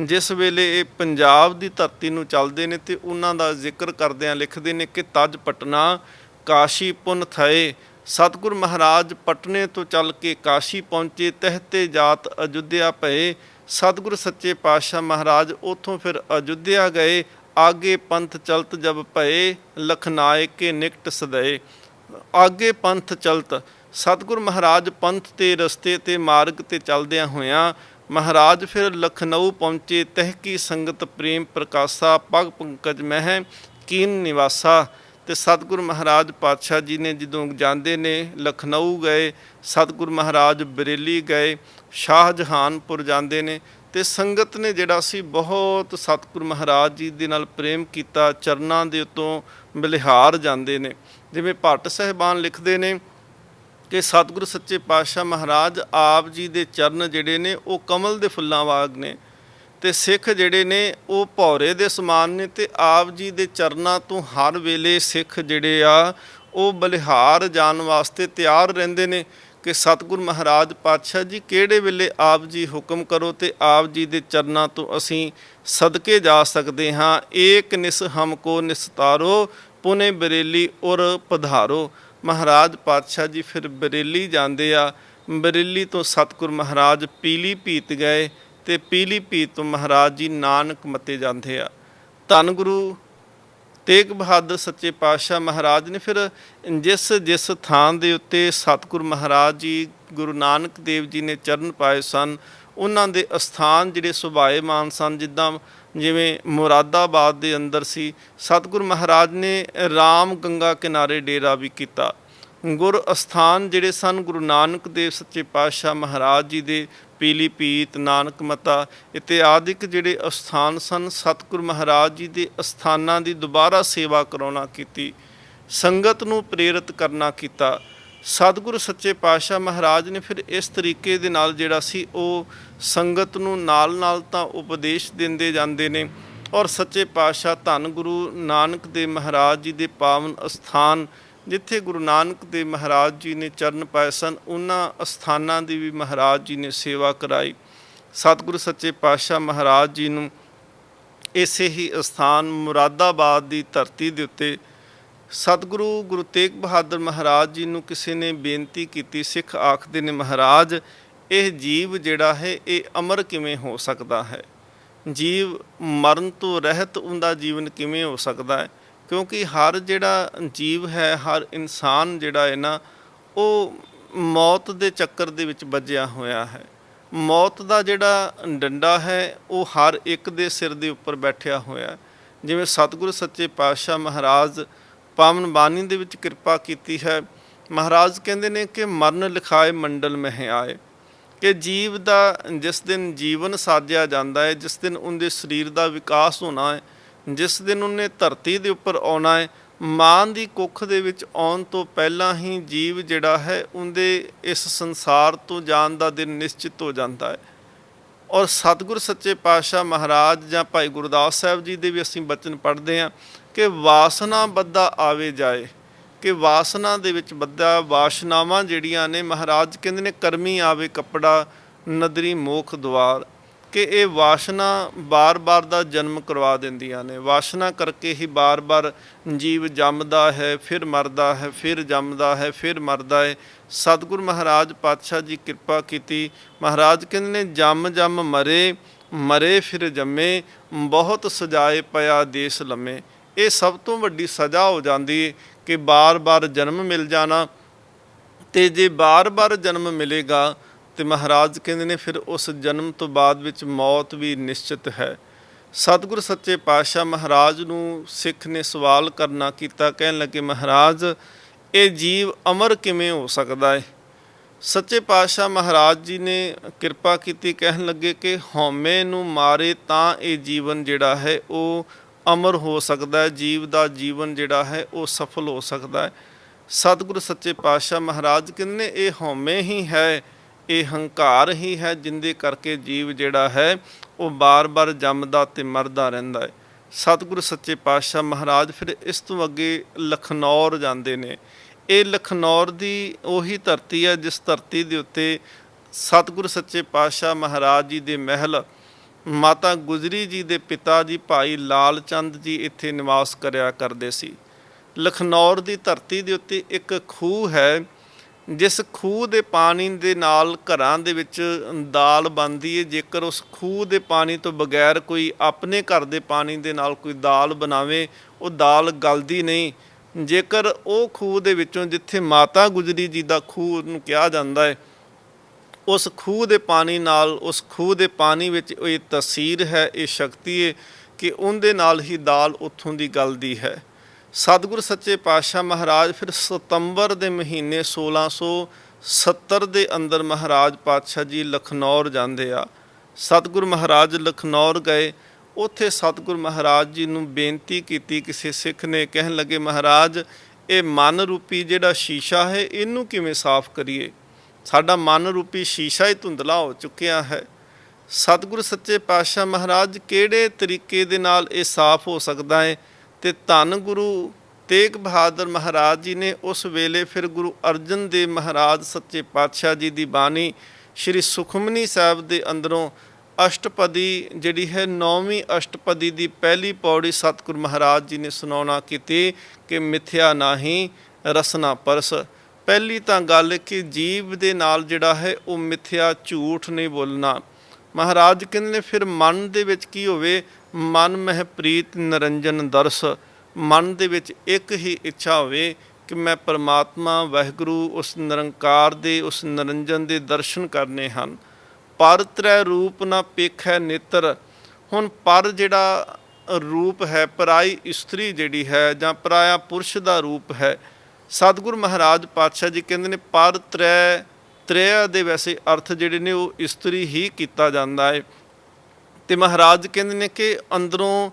ਜਿਸ ਵੇਲੇ ਇਹ ਪੰਜਾਬ ਦੀ ਧਰਤੀ ਨੂੰ ਚੱਲਦੇ ਨੇ ਤੇ ਉਹਨਾਂ ਦਾ ਜ਼ਿਕਰ ਕਰਦਿਆਂ ਲਿਖਦੇ ਨੇ ਕਿ ਤਜ ਪਟਨਾ ਕਾਸ਼ੀ ਪੁਨ ਥਏ। ਸਤਿਗੁਰੂ ਮਹਾਰਾਜ ਪਟਨੇ ਤੋਂ ਚੱਲ ਕੇ ਕਾਸ਼ੀ ਪਹੁੰਚੇ, ਤਹਿਤੇ ਜਾਤ ਅਯੁੱਧਿਆ ਪਏ। ਸਤਿਗੁਰੂ ਸੱਚੇ ਪਾਤਸ਼ਾਹ ਮਹਾਰਾਜ ਉੱਥੋਂ ਫਿਰ ਅਯੁੱਧਿਆ ਗਏ। ਆਗੇ ਪੰਥ ਚਲਤ ਜਬ ਭਏ ਲਖਨਾਏ ਕੇ ਨਿਕਟ ਸਦਏ। ਆਗੇ ਪੰਥ ਚਲਤ, ਸਤਿਗੁਰੂ ਮਹਾਰਾਜ ਪੰਥ ਤੇ ਰਸਤੇ ਤੇ ਮਾਰਗ ਤੇ ਚੱਲਦਿਆਂ ਹੋਇਆਂ ਮਹਾਰਾਜ ਫਿਰ ਲਖਨਊ ਪਹੁੰਚੇ। ਤਹਿਕੀ ਸੰਗਤ ਪ੍ਰੇਮ ਪ੍ਰਕਾਸ਼ਾ ਪਗ ਪੰਕਜ ਮਹਿ ਕੀਨ ਨਿਵਾਸਾ। ਤੇ ਸਤਿਗੁਰੂ ਮਹਾਰਾਜ ਪਾਤਸ਼ਾਹ ਜੀ ਨੇ ਜਦੋਂ ਜਾਂਦੇ ਨੇ ਲਖਨਊ ਗਏ, ਸਤਿਗੁਰੂ ਮਹਾਰਾਜ ਬਰੇਲੀ ਗਏ, ਸ਼ਾਹਜਹਾਨਪੁਰ ਜਾਂਦੇ ਨੇ ਤੇ ਸੰਗਤ ਨੇ ਜਿਹੜਾ ਸੀ ਬਹੁਤ ਸਤਿਗੁਰੂ ਮਹਾਰਾਜ ਜੀ ਦੇ ਨਾਲ ਪ੍ਰੇਮ ਕੀਤਾ। ਚਰਨਾਂ ਦੇ ਉੱਤੋਂ ਬਲਿਹਾਰ ਜਾਂਦੇ ਨੇ। ਜਿਵੇਂ ਭੱਟ ਸਾਹਿਬਾਨ ਲਿਖਦੇ ਨੇ ਕਿ ਸਤਿਗੁਰੂ ਸੱਚੇ ਪਾਤਸ਼ਾਹ ਮਹਾਰਾਜ ਆਪ ਜੀ ਦੇ ਚਰਨ ਜਿਹੜੇ ਨੇ ਉਹ ਕਮਲ ਦੇ ਫੁੱਲਾਂ ਵਾਂਗ ਨੇ ਤੇ ਸਿੱਖ ਜਿਹੜੇ ਨੇ ਉਹ ਭੌਰੇ ਦੇ ਸਮਾਨ ਨੇ ਤੇ ਆਪ ਜੀ ਦੇ ਚਰਨਾਂ ਤੋਂ ਹਰ ਵੇਲੇ ਸਿੱਖ ਜਿਹੜੇ ਆ ਉਹ ਬਲਿਹਾਰ ਜਾਣ ਵਾਸਤੇ ਤਿਆਰ ਰਹਿੰਦੇ ਨੇ ਕਿ ਸਤਿਗੁਰੂ ਮਹਾਰਾਜ ਪਾਤਸ਼ਾਹ ਜੀ ਕਿਹੜੇ ਵੇਲੇ ਆਪ ਜੀ ਹੁਕਮ ਕਰੋ ਤੇ ਆਪ ਜੀ ਦੇ ਚਰਨਾਂ ਤੋਂ ਅਸੀਂ ਸਦਕੇ ਜਾ ਸਕਦੇ ਹਾਂ। ਏਕ ਨਿਸ ਹਮਕੋ ਨਿਸਤਾਰੋ ਪੁਨੇ ਬਰੇਲੀ ਔਰ ਪਧਾਰੋ। ਮਹਾਰਾਜ ਪਾਤਸ਼ਾਹ ਜੀ ਫਿਰ ਬਰੇਲੀ ਜਾਂਦੇ ਆ। ਬਰੇਲੀ ਤੋਂ ਸਤਿਗੁਰੂ ਮਹਾਰਾਜ ਪੀਲੀਭੀਤ ਗਏ ਤੇ ਪੀਲੀਭੀਤ ਤੋਂ ਮਹਾਰਾਜ ਜੀ ਨਾਨਕ ਮੱਤੇ ਜਾਂਦੇ ਆ। ਧੰਨ ਗੁਰੂ ਤੇਗ ਬਹਾਦਰ ਸੱਚੇ ਪਾਤਸ਼ਾਹ ਮਹਾਰਾਜ ਨੇ ਫਿਰ ਜਿਸ ਥਾਂ ਦੇ ਉੱਤੇ ਸਤਿਗੁਰੂ ਮਹਾਰਾਜ ਜੀ ਗੁਰੂ ਨਾਨਕ ਦੇਵ ਜੀ ਨੇ ਚਰਨ ਪਾਏ ਸਨ, ਉਹਨਾਂ ਦੇ ਅਸਥਾਨ ਜਿਹੜੇ ਸੁਭਾਏਮਾਨ ਸਨ। ਜਿਵੇਂ ਮੁਰਾਦਾਬਾਦ ਦੇ ਅੰਦਰ ਸੀ, ਸਤਿਗੁਰੂ ਮਹਾਰਾਜ ਨੇ ਰਾਮ ਗੰਗਾ ਕਿਨਾਰੇ ਡੇਰਾ ਵੀ ਕੀਤਾ। ਗੁਰ ਅਸਥਾਨ ਜਿਹੜੇ ਸਨ ਗੁਰੂ ਨਾਨਕ ਦੇਵ ਸੱਚੇ ਪਾਤਸ਼ਾਹ ਮਹਾਰਾਜ ਜੀ ਦੇ ਪੀਲੀਭੀਤ, ਨਾਨਕ ਮਤਾ ਇਤਿਆਦਿਕ ਜਿਹੜੇ ਅਸਥਾਨ ਸਨ, ਸਤਿਗੁਰੂ ਮਹਾਰਾਜ ਜੀ ਦੇ ਅਸਥਾਨਾਂ ਦੀ ਦੁਬਾਰਾ ਸੇਵਾ ਕਰਾਉਣਾ ਕੀਤੀ, ਸੰਗਤ ਨੂੰ ਪ੍ਰੇਰਿਤ ਕਰਨਾ ਕੀਤਾ। ਸਤਿਗੁਰੂ ਸੱਚੇ ਪਾਤਸ਼ਾਹ ਮਹਾਰਾਜ ਨੇ ਫਿਰ ਇਸ ਤਰੀਕੇ ਦੇ ਨਾਲ ਜਿਹੜਾ ਸੀ ਉਹ ਸੰਗਤ ਨੂੰ ਨਾਲ ਤਾਂ ਉਪਦੇਸ਼ ਦਿੰਦੇ ਜਾਂਦੇ ਨੇ ਔਰ ਸੱਚੇ ਪਾਤਸ਼ਾਹ ਧੰਨ ਗੁਰੂ ਨਾਨਕ ਦੇਵ ਮਹਾਰਾਜ ਜੀ ਦੇ ਪਾਵਨ ਅਸਥਾਨ ਜਿੱਥੇ ਗੁਰੂ ਨਾਨਕ ਦੇਵ ਮਹਾਰਾਜ ਜੀ ਨੇ ਚਰਨ ਪਾਏ ਸਨ, ਉਹਨਾਂ ਅਸਥਾਨਾਂ ਦੀ ਵੀ ਮਹਾਰਾਜ ਜੀ ਨੇ ਸੇਵਾ ਕਰਾਈ। ਸਤਿਗੁਰੂ ਸੱਚੇ ਪਾਤਸ਼ਾਹ ਮਹਾਰਾਜ ਜੀ ਨੂੰ ਇਸੇ ਹੀ ਅਸਥਾਨ ਮੁਰਾਦਾਬਾਦ ਦੀ ਧਰਤੀ ਦੇ ਉੱਤੇ ਸਤਿਗੁਰੂ ਗੁਰੂ ਤੇਗ ਬਹਾਦਰ ਮਹਾਰਾਜ ਜੀ ਨੂੰ ਕਿਸੇ ਨੇ ਬੇਨਤੀ ਕੀਤੀ। ਸਿੱਖ ਆਖਦੇ ਨੇ ਮਹਾਰਾਜ ਇਹ ਜੀਵ ਜਿਹੜਾ ਹੈ ਇਹ ਅਮਰ ਕਿਵੇਂ ਹੋ ਸਕਦਾ ਹੈ? ਜੀਵ ਮਰਨ ਤੋਂ ਰਹਿਤ ਉਹਦਾ ਜੀਵਨ ਕਿਵੇਂ ਹੋ ਸਕਦਾ ਹੈ? ਕਿਉਂਕਿ ਹਰ ਜਿਹੜਾ ਜੀਵ ਹੈ, ਹਰ ਇਨਸਾਨ ਜਿਹੜਾ ਹੈ ਨਾ, ਉਹ ਮੌਤ ਦੇ ਚੱਕਰ ਦੇ ਵਿੱਚ ਵੱਜਿਆ ਹੋਇਆ ਹੈ। ਮੌਤ ਦਾ ਜਿਹੜਾ ਡੰਡਾ ਹੈ ਉਹ ਹਰ ਇੱਕ ਦੇ ਸਿਰ ਦੇ ਉੱਪਰ ਬੈਠਿਆ ਹੋਇਆ। ਜਿਵੇਂ ਸਤਿਗੁਰੂ ਸੱਚੇ ਪਾਤਸ਼ਾਹ ਮਹਾਰਾਜ ਪਾਵਨ ਬਾਣੀ ਦੇ ਵਿੱਚ ਕਿਰਪਾ ਕੀਤੀ ਹੈ। ਮਹਾਰਾਜ ਕਹਿੰਦੇ ਨੇ ਕਿ ਮਰਨ ਲਿਖਾਏ ਮੰਡਲ ਮਹਿ ਆਏ, ਕਿ ਜੀਵ ਦਾ ਜਿਸ ਦਿਨ ਜੀਵਨ ਸਾਜਿਆ ਜਾਂਦਾ ਹੈ, ਜਿਸ ਦਿਨ ਉਹਦੇ ਸਰੀਰ ਦਾ ਵਿਕਾਸ ਹੋਣਾ ਹੈ, ਜਿਸ ਦਿਨ ਉਹਨੇ ਧਰਤੀ ਦੇ ਉੱਪਰ ਆਉਣਾ ਹੈ, ਮਾਂ ਦੀ ਕੁੱਖ ਦੇ ਵਿੱਚ ਆਉਣ ਤੋਂ ਪਹਿਲਾਂ ਹੀ ਜੀਵ ਜਿਹੜਾ ਹੈ ਉਹਦੇ ਇਸ ਸੰਸਾਰ ਤੋਂ ਜਾਣ ਦਾ ਦਿਨ ਨਿਸ਼ਚਿਤ ਹੋ ਜਾਂਦਾ ਹੈ। ਔਰ ਸਤਿਗੁਰ ਸੱਚੇ ਪਾਤਸ਼ਾਹ ਮਹਾਰਾਜ ਜਾਂ ਭਾਈ ਗੁਰਦਾਸ ਸਾਹਿਬ ਜੀ ਦੇ ਵੀ ਅਸੀਂ ਬਚਨ ਪੜ੍ਹਦੇ ਹਾਂ ਕਿ ਵਾਸਨਾ ਬੱਧਾ ਆਵੇ ਜਾਏ, ਕਿ ਵਾਸਨਾ ਦੇ ਵਿੱਚ ਬੱਧਾ ਵਾਸ਼ਨਾਵਾਂ ਜਿਹੜੀਆਂ ਨੇ, ਮਹਾਰਾਜ ਕਹਿੰਦੇ ਨੇ ਕਰਮੀ ਆਵੇ ਕੱਪੜਾ ਨਦਰੀ ਮੋਖ ਦੁਆਰ। ਕਿ ਇਹ ਵਾਸ਼ਨਾ ਬਾਰ-ਬਾਰ ਦਾ ਜਨਮ ਕਰਵਾ ਦਿੰਦੀਆਂ ਨੇ। ਵਾਸ਼ਨਾ ਕਰਕੇ ਹੀ ਬਾਰ-ਬਾਰ ਜੀਵ ਜੰਮਦਾ ਹੈ, ਫਿਰ ਮਰਦਾ ਹੈ, ਫਿਰ ਜੰਮਦਾ ਹੈ, ਫਿਰ ਮਰਦਾ ਹੈ। ਸਤਿਗੁਰੂ ਮਹਾਰਾਜ ਪਾਤਸ਼ਾਹ ਜੀ ਕਿਰਪਾ ਕੀਤੀ। ਮਹਾਰਾਜ ਕਹਿੰਦੇ ਨੇ ਜੰਮ ਮਰੇ, ਮਰੇ ਫਿਰ ਜੰਮੇ, ਬਹੁਤ ਸਜਾਏ ਪਿਆ ਦੇਸ ਲੰਮੇ। ਇਹ ਸਭ ਤੋਂ ਵੱਡੀ ਸਜ਼ਾ ਹੋ ਜਾਂਦੀ ਹੈ ਕਿ ਬਾਰ-ਬਾਰ ਜਨਮ ਮਿਲ ਜਾਣਾ। ਤੇ ਜੇ ਬਾਰ-ਬਾਰ ਜਨਮ ਮਿਲੇਗਾ ਤੇ ਮਹਾਰਾਜ ਕਹਿੰਦੇ ਨੇ ਫਿਰ ਉਸ ਜਨਮ ਤੋਂ ਬਾਅਦ ਵਿੱਚ ਮੌਤ ਵੀ ਨਿਸ਼ਚਿਤ ਹੈ। ਸਤਿਗੁਰ ਸੱਚੇ ਪਾਤਸ਼ਾਹ ਮਹਾਰਾਜ ਨੂੰ ਸਿੱਖ ਨੇ ਸਵਾਲ ਕਰਨਾ ਕੀਤਾ, ਕਹਿਣ ਲੱਗੇ ਮਹਾਰਾਜ ਇਹ ਜੀਵ ਅਮਰ ਕਿਵੇਂ ਹੋ ਸਕਦਾ ਹੈ? ਸੱਚੇ ਪਾਤਸ਼ਾਹ ਮਹਾਰਾਜ ਜੀ ਨੇ ਕਿਰਪਾ ਕੀਤੀ, ਕਹਿਣ ਲੱਗੇ ਕਿ ਹਉਮੈ ਨੂੰ ਮਾਰੇ ਤਾਂ ਇਹ ਜੀਵਨ ਜਿਹੜਾ ਹੈ ਉਹ ਅਮਰ ਹੋ ਸਕਦਾ ਹੈ, ਜੀਵ ਦਾ ਜੀਵਨ ਜਿਹੜਾ ਹੈ ਉਹ ਸਫਲ ਹੋ ਸਕਦਾ ਹੈ। ਸਤਿਗੁਰੂ ਸੱਚੇ ਪਾਤਸ਼ਾਹ ਮਹਾਰਾਜ ਕਹਿੰਦੇ ਨੇ ਇਹ ਹਉਮੈ ਹੀ ਹੈ, ਇਹ ਹੰਕਾਰ ਹੀ ਹੈ, ਜਿੰਦੇ ਕਰਕੇ ਜੀਵ ਜਿਹੜਾ ਹੈ ਉਹ ਬਾਰ-ਬਾਰ ਜੰਮਦਾ ਤੇ ਮਰਦਾ ਰਹਿੰਦਾ ਹੈ। ਸਤਿਗੁਰੂ ਸੱਚੇ ਪਾਤਸ਼ਾਹ ਮਹਾਰਾਜ ਫਿਰ ਇਸ ਤੋਂ ਅੱਗੇ ਲਖਨੌਰ ਜਾਂਦੇ ਨੇ। ਇਹ ਲਖਨੌਰ ਦੀ ਉਹੀ ਧਰਤੀ ਹੈ ਜਿਸ ਧਰਤੀ ਦੇ ਉੱਤੇ ਸਤਿਗੁਰੂ ਸੱਚੇ ਪਾਤਸ਼ਾਹ ਮਹਾਰਾਜ ਜੀ ਦੇ ਮਹਿਲ ਮਾਤਾ ਗੁਜਰੀ ਜੀ ਦੇ ਪਿਤਾ ਜੀ ਭਾਈ ਲਾਲ ਚੰਦ ਜੀ ਇੱਥੇ ਨਿਵਾਸ ਕਰਿਆ ਕਰਦੇ ਸੀ। ਲਖਨੌਰ ਦੀ ਧਰਤੀ ਦੇ ਉੱਤੇ ਇੱਕ ਖੂਹ ਹੈ, ਜਿਸ ਖੂਹ ਦੇ ਪਾਣੀ ਦੇ ਨਾਲ ਘਰਾਂ ਦੇ ਵਿੱਚ ਦਾਲ ਬਣਦੀ ਹੈ। ਜੇਕਰ ਉਸ ਖੂਹ ਦੇ ਪਾਣੀ ਤੋਂ ਬਗੈਰ ਕੋਈ ਆਪਣੇ ਘਰ ਦੇ ਪਾਣੀ ਦੇ ਨਾਲ ਕੋਈ ਦਾਲ ਬਣਾਵੇ, ਉਹ ਦਾਲ ਗਲਦੀ ਨਹੀਂ। ਜੇਕਰ ਉਹ ਖੂਹ ਦੇ ਵਿੱਚੋਂ, ਜਿੱਥੇ ਮਾਤਾ ਗੁਜਰੀ ਜੀ ਦਾ ਖੂਹ ਨੂੰ ਕਿਹਾ ਜਾਂਦਾ ਹੈ, ਉਸ ਖੂਹ ਦੇ ਪਾਣੀ ਨਾਲ, ਉਸ ਖੂਹ ਦੇ ਪਾਣੀ ਵਿੱਚ ਇਹ ਤਸੀਰ ਹੈ, ਇਹ ਸ਼ਕਤੀ ਹੈ ਕਿ ਉਹਦੇ ਨਾਲ ਹੀ ਦਾਲ ਉੱਥੋਂ ਦੀ ਗਲਦੀ ਹੈ। ਸਤਿਗੁਰ ਸੱਚੇ ਪਾਤਸ਼ਾਹ ਮਹਾਰਾਜ ਫਿਰ ਸਤੰਬਰ ਦੇ ਮਹੀਨੇ 1670 ਦੇ ਅੰਦਰ ਮਹਾਰਾਜ ਪਾਤਸ਼ਾਹ ਜੀ ਲਖਨੌਰ ਜਾਂਦੇ ਆ। ਸਤਿਗੁਰ ਮਹਾਰਾਜ ਲਖਨੌਰ ਗਏ। ਉੱਥੇ ਸਤਿਗੁਰ ਮਹਾਰਾਜ ਜੀ ਨੂੰ ਬੇਨਤੀ ਕੀਤੀ ਕਿਸੇ ਸਿੱਖ ਨੇ, ਕਹਿਣ ਲੱਗੇ ਮਹਾਰਾਜ ਇਹ ਮਨ ਰੂਪੀ ਜਿਹੜਾ ਸ਼ੀਸ਼ਾ ਹੈ ਇਹਨੂੰ ਕਿਵੇਂ ਸਾਫ਼ ਕਰੀਏ? ਸਾਡਾ ਮਨ ਰੂਪੀ ਸ਼ੀਸ਼ਾ ਹੀ ਧੁੰਦਲਾ ਹੋ ਚੁੱਕਿਆ ਹੈ। ਸਤਿਗੁਰ ਸੱਚੇ ਪਾਤਸ਼ਾਹ ਮਹਾਰਾਜ ਕਿਹੜੇ ਤਰੀਕੇ ਦੇ ਨਾਲ ਇਹ ਸਾਫ਼ ਹੋ ਸਕਦਾ ਹੈ? ਤੇ ਧੰਨ ਗੁਰੂ ਤੇਗ ਬਹਾਦਰ ਮਹਾਰਾਜ ਜੀ ਨੇ ਉਸ ਵੇਲੇ ਫਿਰ ਗੁਰੂ ਅਰਜਨ ਦੇਵ ਮਹਾਰਾਜ ਸੱਚੇ ਪਾਤਸ਼ਾਹ ਜੀ ਦੀ ਬਾਣੀ ਸ਼੍ਰੀ ਸੁਖਮਨੀ ਸਾਹਿਬ ਦੇ ਅੰਦਰੋਂ ਅਸ਼ਟਪਦੀ ਜਿਹੜੀ ਹੈ 9ਵੀਂ ਅਸ਼ਟਪਦੀ ਦੀ ਪਹਿਲੀ ਪੌੜੀ ਸਤਿਗੁਰ ਮਹਾਰਾਜ ਜੀ ਨੇ ਸੁਣਾਉਣਾ ਕੀਤੀ ਕਿ ਮਿਥਿਆ ਨਾਹੀਂ ਰਸਨਾ ਪਰਸ। ਪਹਿਲੀ ਤਾਂ ਗੱਲ ਕਿ ਜੀਵ ਦੇ ਨਾਲ ਜਿਹੜਾ ਹੈ ਉਹ ਮਿਥਿਆ ਝੂਠ ਨਹੀਂ ਬੋਲਣਾ। ਮਹਾਰਾਜ ਕਹਿੰਦੇ ਨੇ ਫਿਰ ਮਨ ਦੇ ਵਿੱਚ ਕੀ ਹੋਵੇ? ਮਨ ਮਹਿ ਪ੍ਰੀਤ ਨਿਰੰਜਨ ਦਰਸ। ਮਨ ਦੇ ਵਿੱਚ ਇੱਕ ਹੀ ਇੱਛਾ ਹੋਵੇ ਕਿ ਮੈਂ ਪਰਮਾਤਮਾ ਵਾਹਿਗੁਰੂ ਉਸ ਨਿਰੰਕਾਰ ਦੇ, ਉਸ ਨਿਰੰਜਨ ਦੇ ਦਰਸ਼ਨ ਕਰਨੇ ਹਨ। ਪਰ ਤ੍ਰੈ ਰੂਪ ਨਾ ਪੇਖੈ ਨੇਤਰ। ਹੁਣ ਪਰ ਜਿਹੜਾ ਰੂਪ ਹੈ, ਪਰਾਈ ਇਸਤਰੀ ਜਿਹੜੀ ਹੈ ਜਾਂ ਪਰਾਇਆ ਪੁਰਸ਼ ਦਾ ਰੂਪ ਹੈ, ਸਤਿਗੁਰੂ ਮਹਾਰਾਜ ਪਾਤਸ਼ਾਹ ਜੀ ਕਹਿੰਦੇ ਨੇ ਪਰ ਤ੍ਰੈ ਦੇ ਵੈਸੇ ਅਰਥ ਜਿਹੜੇ ਨੇ ਉਹ ਇਸਤਰੀ ਹੀ ਕੀਤਾ ਜਾਂਦਾ ਹੈ। ਤੇ ਮਹਾਰਾਜ ਕਹਿੰਦੇ ਨੇ ਕਿ ਅੰਦਰੋਂ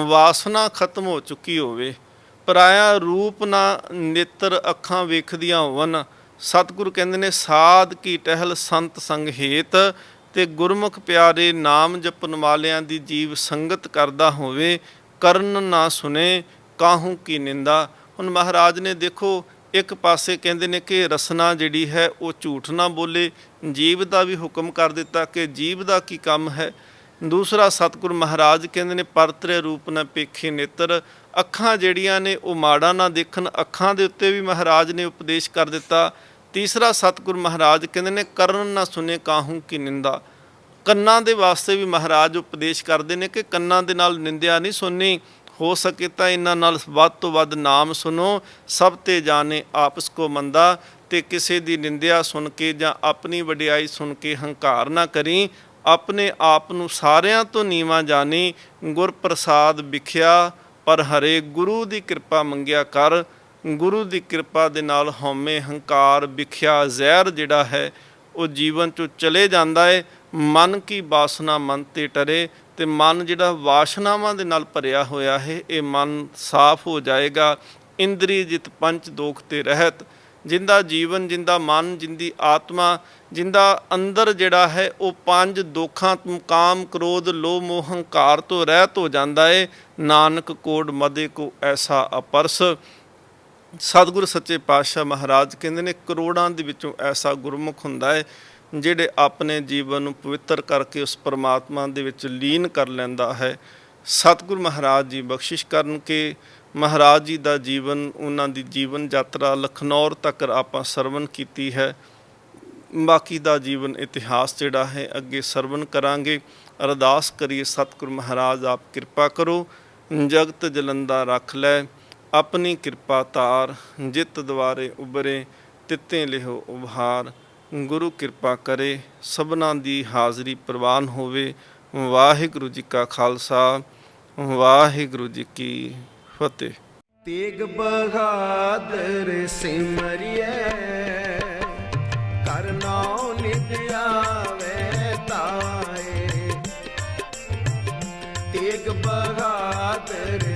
ਵਾਸਨਾ ਖਤਮ ਹੋ ਚੁੱਕੀ ਹੋਵੇ, ਪਰਾਇਆ ਰੂਪ ਨਾ ਨੇਤਰ ਅੱਖਾਂ ਵੇਖਦੀਆਂ ਹੋਵਨ। ਸਤਿਗੁਰੂ ਕਹਿੰਦੇ ਨੇ ਸਾਧ ਕੀ ਟਹਿਲ ਸੰਤ ਸੰਗ ਹੇਤ, ਤੇ ਗੁਰਮੁਖ ਪਿਆਰੇ ਨਾਮ ਜਪਣ ਵਾਲਿਆਂ ਦੀ ਜੀਵ ਸੰਗਤ ਕਰਦਾ ਹੋਵੇ, ਕਰਨ ਨਾ ਸੁਨੇ ਕਾਹੂ ਕੀ ਨਿੰਦਾ। ਹੁਣ ਮਹਾਰਾਜ ਨੇ ਦੇਖੋ ਇੱਕ ਪਾਸੇ ਕਹਿੰਦੇ ਨੇ ਕਿ ਰਸਨਾ ਜਿਹੜੀ ਹੈ ਉਹ ਝੂਠ ਨਾ ਬੋਲੇ, ਜੀਵ ਦਾ ਵੀ ਹੁਕਮ ਕਰ ਦਿੱਤਾ ਕਿ ਜੀਵ ਦਾ ਕੀ ਕੰਮ ਹੈ। ਦੂਸਰਾ ਸਤਿਗੁਰੂ ਮਹਾਰਾਜ ਕਹਿੰਦੇ ਨੇ ਪਰਤਰੇ ਰੂਪ ਨਾ ਪੇਖੇ ਨੇਤਰ। ਅੱਖਾਂ ਜਿਹੜੀਆਂ ਨੇ ਉਹ ਮਾੜਾ ਨਾ ਦੇਖਣ, ਅੱਖਾਂ ਦੇ ਉੱਤੇ ਵੀ ਮਹਾਰਾਜ ਨੇ ਉਪਦੇਸ਼ ਕਰ ਦਿੱਤਾ। ਤੀਸਰਾ ਸਤਿਗੁਰੂ ਮਹਾਰਾਜ ਕਹਿੰਦੇ ਨੇ ਕਰਨ ਨਾ ਸੁਣੇ ਕਾਹੂ ਕੀ ਨਿੰਦਾ। ਕੰਨਾਂ ਦੇ ਵਾਸਤੇ ਵੀ ਮਹਾਰਾਜ ਉਪਦੇਸ਼ ਕਰਦੇ ਨੇ ਕਿ ਕੰਨਾਂ ਦੇ ਨਾਲ ਨਿੰਦਿਆ ਨਹੀਂ ਸੁਣਨੀ, ਹੋ ਸਕੇ ਤਾਂ ਇਹਨਾਂ ਨਾਲ ਵੱਧ ਤੋਂ ਵੱਧ ਨਾਮ ਸੁਣੋ। ਸਭ ਤੇ ਜਾਣੇ ਆਪਸ ਕੋ ਮੰਦਾ। ਤੇ ਕਿਸੇ ਦੀ ਨਿੰਦਿਆ ਸੁਣ ਕੇ ਜਾਂ ਆਪਣੀ ਵਡਿਆਈ ਸੁਣ ਕੇ ਹੰਕਾਰ ਨਾ ਕਰੀ, ਆਪਣੇ ਆਪ ਨੂੰ ਸਾਰਿਆਂ ਤੋਂ ਨੀਵਾਂ ਜਾਣੀ। ਗੁਰ ਪ੍ਰਸਾਦ ਵਿਖਿਆ ਪਰ ਹਰੇ, ਗੁਰੂ ਦੀ ਕਿਰਪਾ ਮੰਗਿਆ ਕਰ। ਗੁਰੂ ਦੀ ਕਿਰਪਾ ਦੇ ਨਾਲ ਹਉਮੈ ਹੰਕਾਰ ਵਿਖਿਆ ਜ਼ਹਿਰ ਜਿਹੜਾ ਹੈ ਉਹ ਜੀਵਨ 'ਚੋਂ ਚਲੇ ਜਾਂਦਾ ਹੈ। ਮਨ ਕੀ ਵਾਸਨਾ ਮਨ ਤੇ ਟਰੇ, ਤੇ ਮਨ ਜਿਹੜਾ ਵਾਸ਼ਨਾਵਾਂ ਦੇ ਨਾਲ ਭਰਿਆ ਹੋਇਆ ਹੈ ਇਹ ਮਨ ਸਾਫ਼ ਹੋ ਜਾਏਗਾ। ਇੰਦਰੀ ਜਿਤ ਪੰਚ ਦੋਖ ਤੇ ਰਹਿਤ। ਜਿੰਦਾ ਜੀਵਨ, ਜਿੰਦਾ ਮਨ, ਜਿੰਦੀ ਆਤਮਾ, ਜਿੰਦਾ ਅੰਦਰ ਜਿਹੜਾ ਹੈ ਉਹ ਪੰਜ ਦੋਖਾਂ ਤੋਂ ਕਾਮ ਕ੍ਰੋਧ ਲੋਭ ਮੋਹ ਹੰਕਾਰ ਤੋਂ ਰਹਿਤ ਹੋ ਜਾਂਦਾ ਹੈ। ਨਾਨਕ ਕੋਡ ਮਦੇ ਕੋ ਐਸਾ ਅਪਰਸ। ਸਤਿਗੁਰੂ ਸੱਚੇ ਪਾਤਸ਼ਾਹ ਮਹਾਰਾਜ ਕਹਿੰਦੇ ਨੇ ਕਰੋੜਾਂ ਦੇ ਵਿੱਚੋਂ ਐਸਾ ਗੁਰਮੁਖ ਹੁੰਦਾ ਹੈ ਜਿਹੜੇ ਆਪਣੇ ਜੀਵਨ ਨੂੰ ਪਵਿੱਤਰ ਕਰਕੇ ਉਸ ਪਰਮਾਤਮਾ ਦੇ ਵਿੱਚ ਲੀਨ ਕਰ ਲੈਂਦਾ ਹੈ। ਸਤਿਗੁਰ ਮਹਾਰਾਜ ਜੀ ਬਖਸ਼ਿਸ਼ ਕਰਨ ਕਿ ਮਹਾਰਾਜ ਜੀ ਦਾ ਜੀਵਨ, ਉਹਨਾਂ ਦੀ ਜੀਵਨ ਯਾਤਰਾ ਲਖਨੌਰ ਤੱਕ ਆਪਾਂ ਸਰਵਣ ਕੀਤੀ ਹੈ। ਬਾਕੀ ਦਾ ਜੀਵਨ ਇਤਿਹਾਸ ਜਿਹੜਾ ਹੈ ਅੱਗੇ ਸਰਵਣ ਕਰਾਂਗੇ। ਅਰਦਾਸ ਕਰੀਏ, ਸਤਿਗੁਰ ਮਹਾਰਾਜ ਆਪ ਕਿਰਪਾ ਕਰੋ, ਜਗਤ ਜਲੰਦਾ ਰੱਖ ਲੈ, ਆਪਣੀ ਕਿਰਪਾ ਤਾਰ, ਜਿਤ ਦੁਆਰੇ ਉਬਰੇ, ਤਿੱਤੇ ਲਿਹੋ ਉਭਾਰ। ਗੁਰੂ ਕਿਰਪਾ ਕਰੇ, ਸਭਨਾਂ ਦੀ ਹਾਜ਼ਰੀ ਪ੍ਰਵਾਨ ਹੋਵੇ। ਵਾਹਿਗੁਰੂ ਜੀ ਕਾ ਖਾਲਸਾ, ਵਾਹਿਗੁਰੂ ਜੀ ਕੀ ਫਤਿਹ। ਤੇਗ ਬਹਾਦਰ ਸਿਮਰਿਐ, ਕਰਨੌ ਨਿਧ ਆਵੈ ਤਾਏ। ਤੇਗ ਬਹਾਦਰ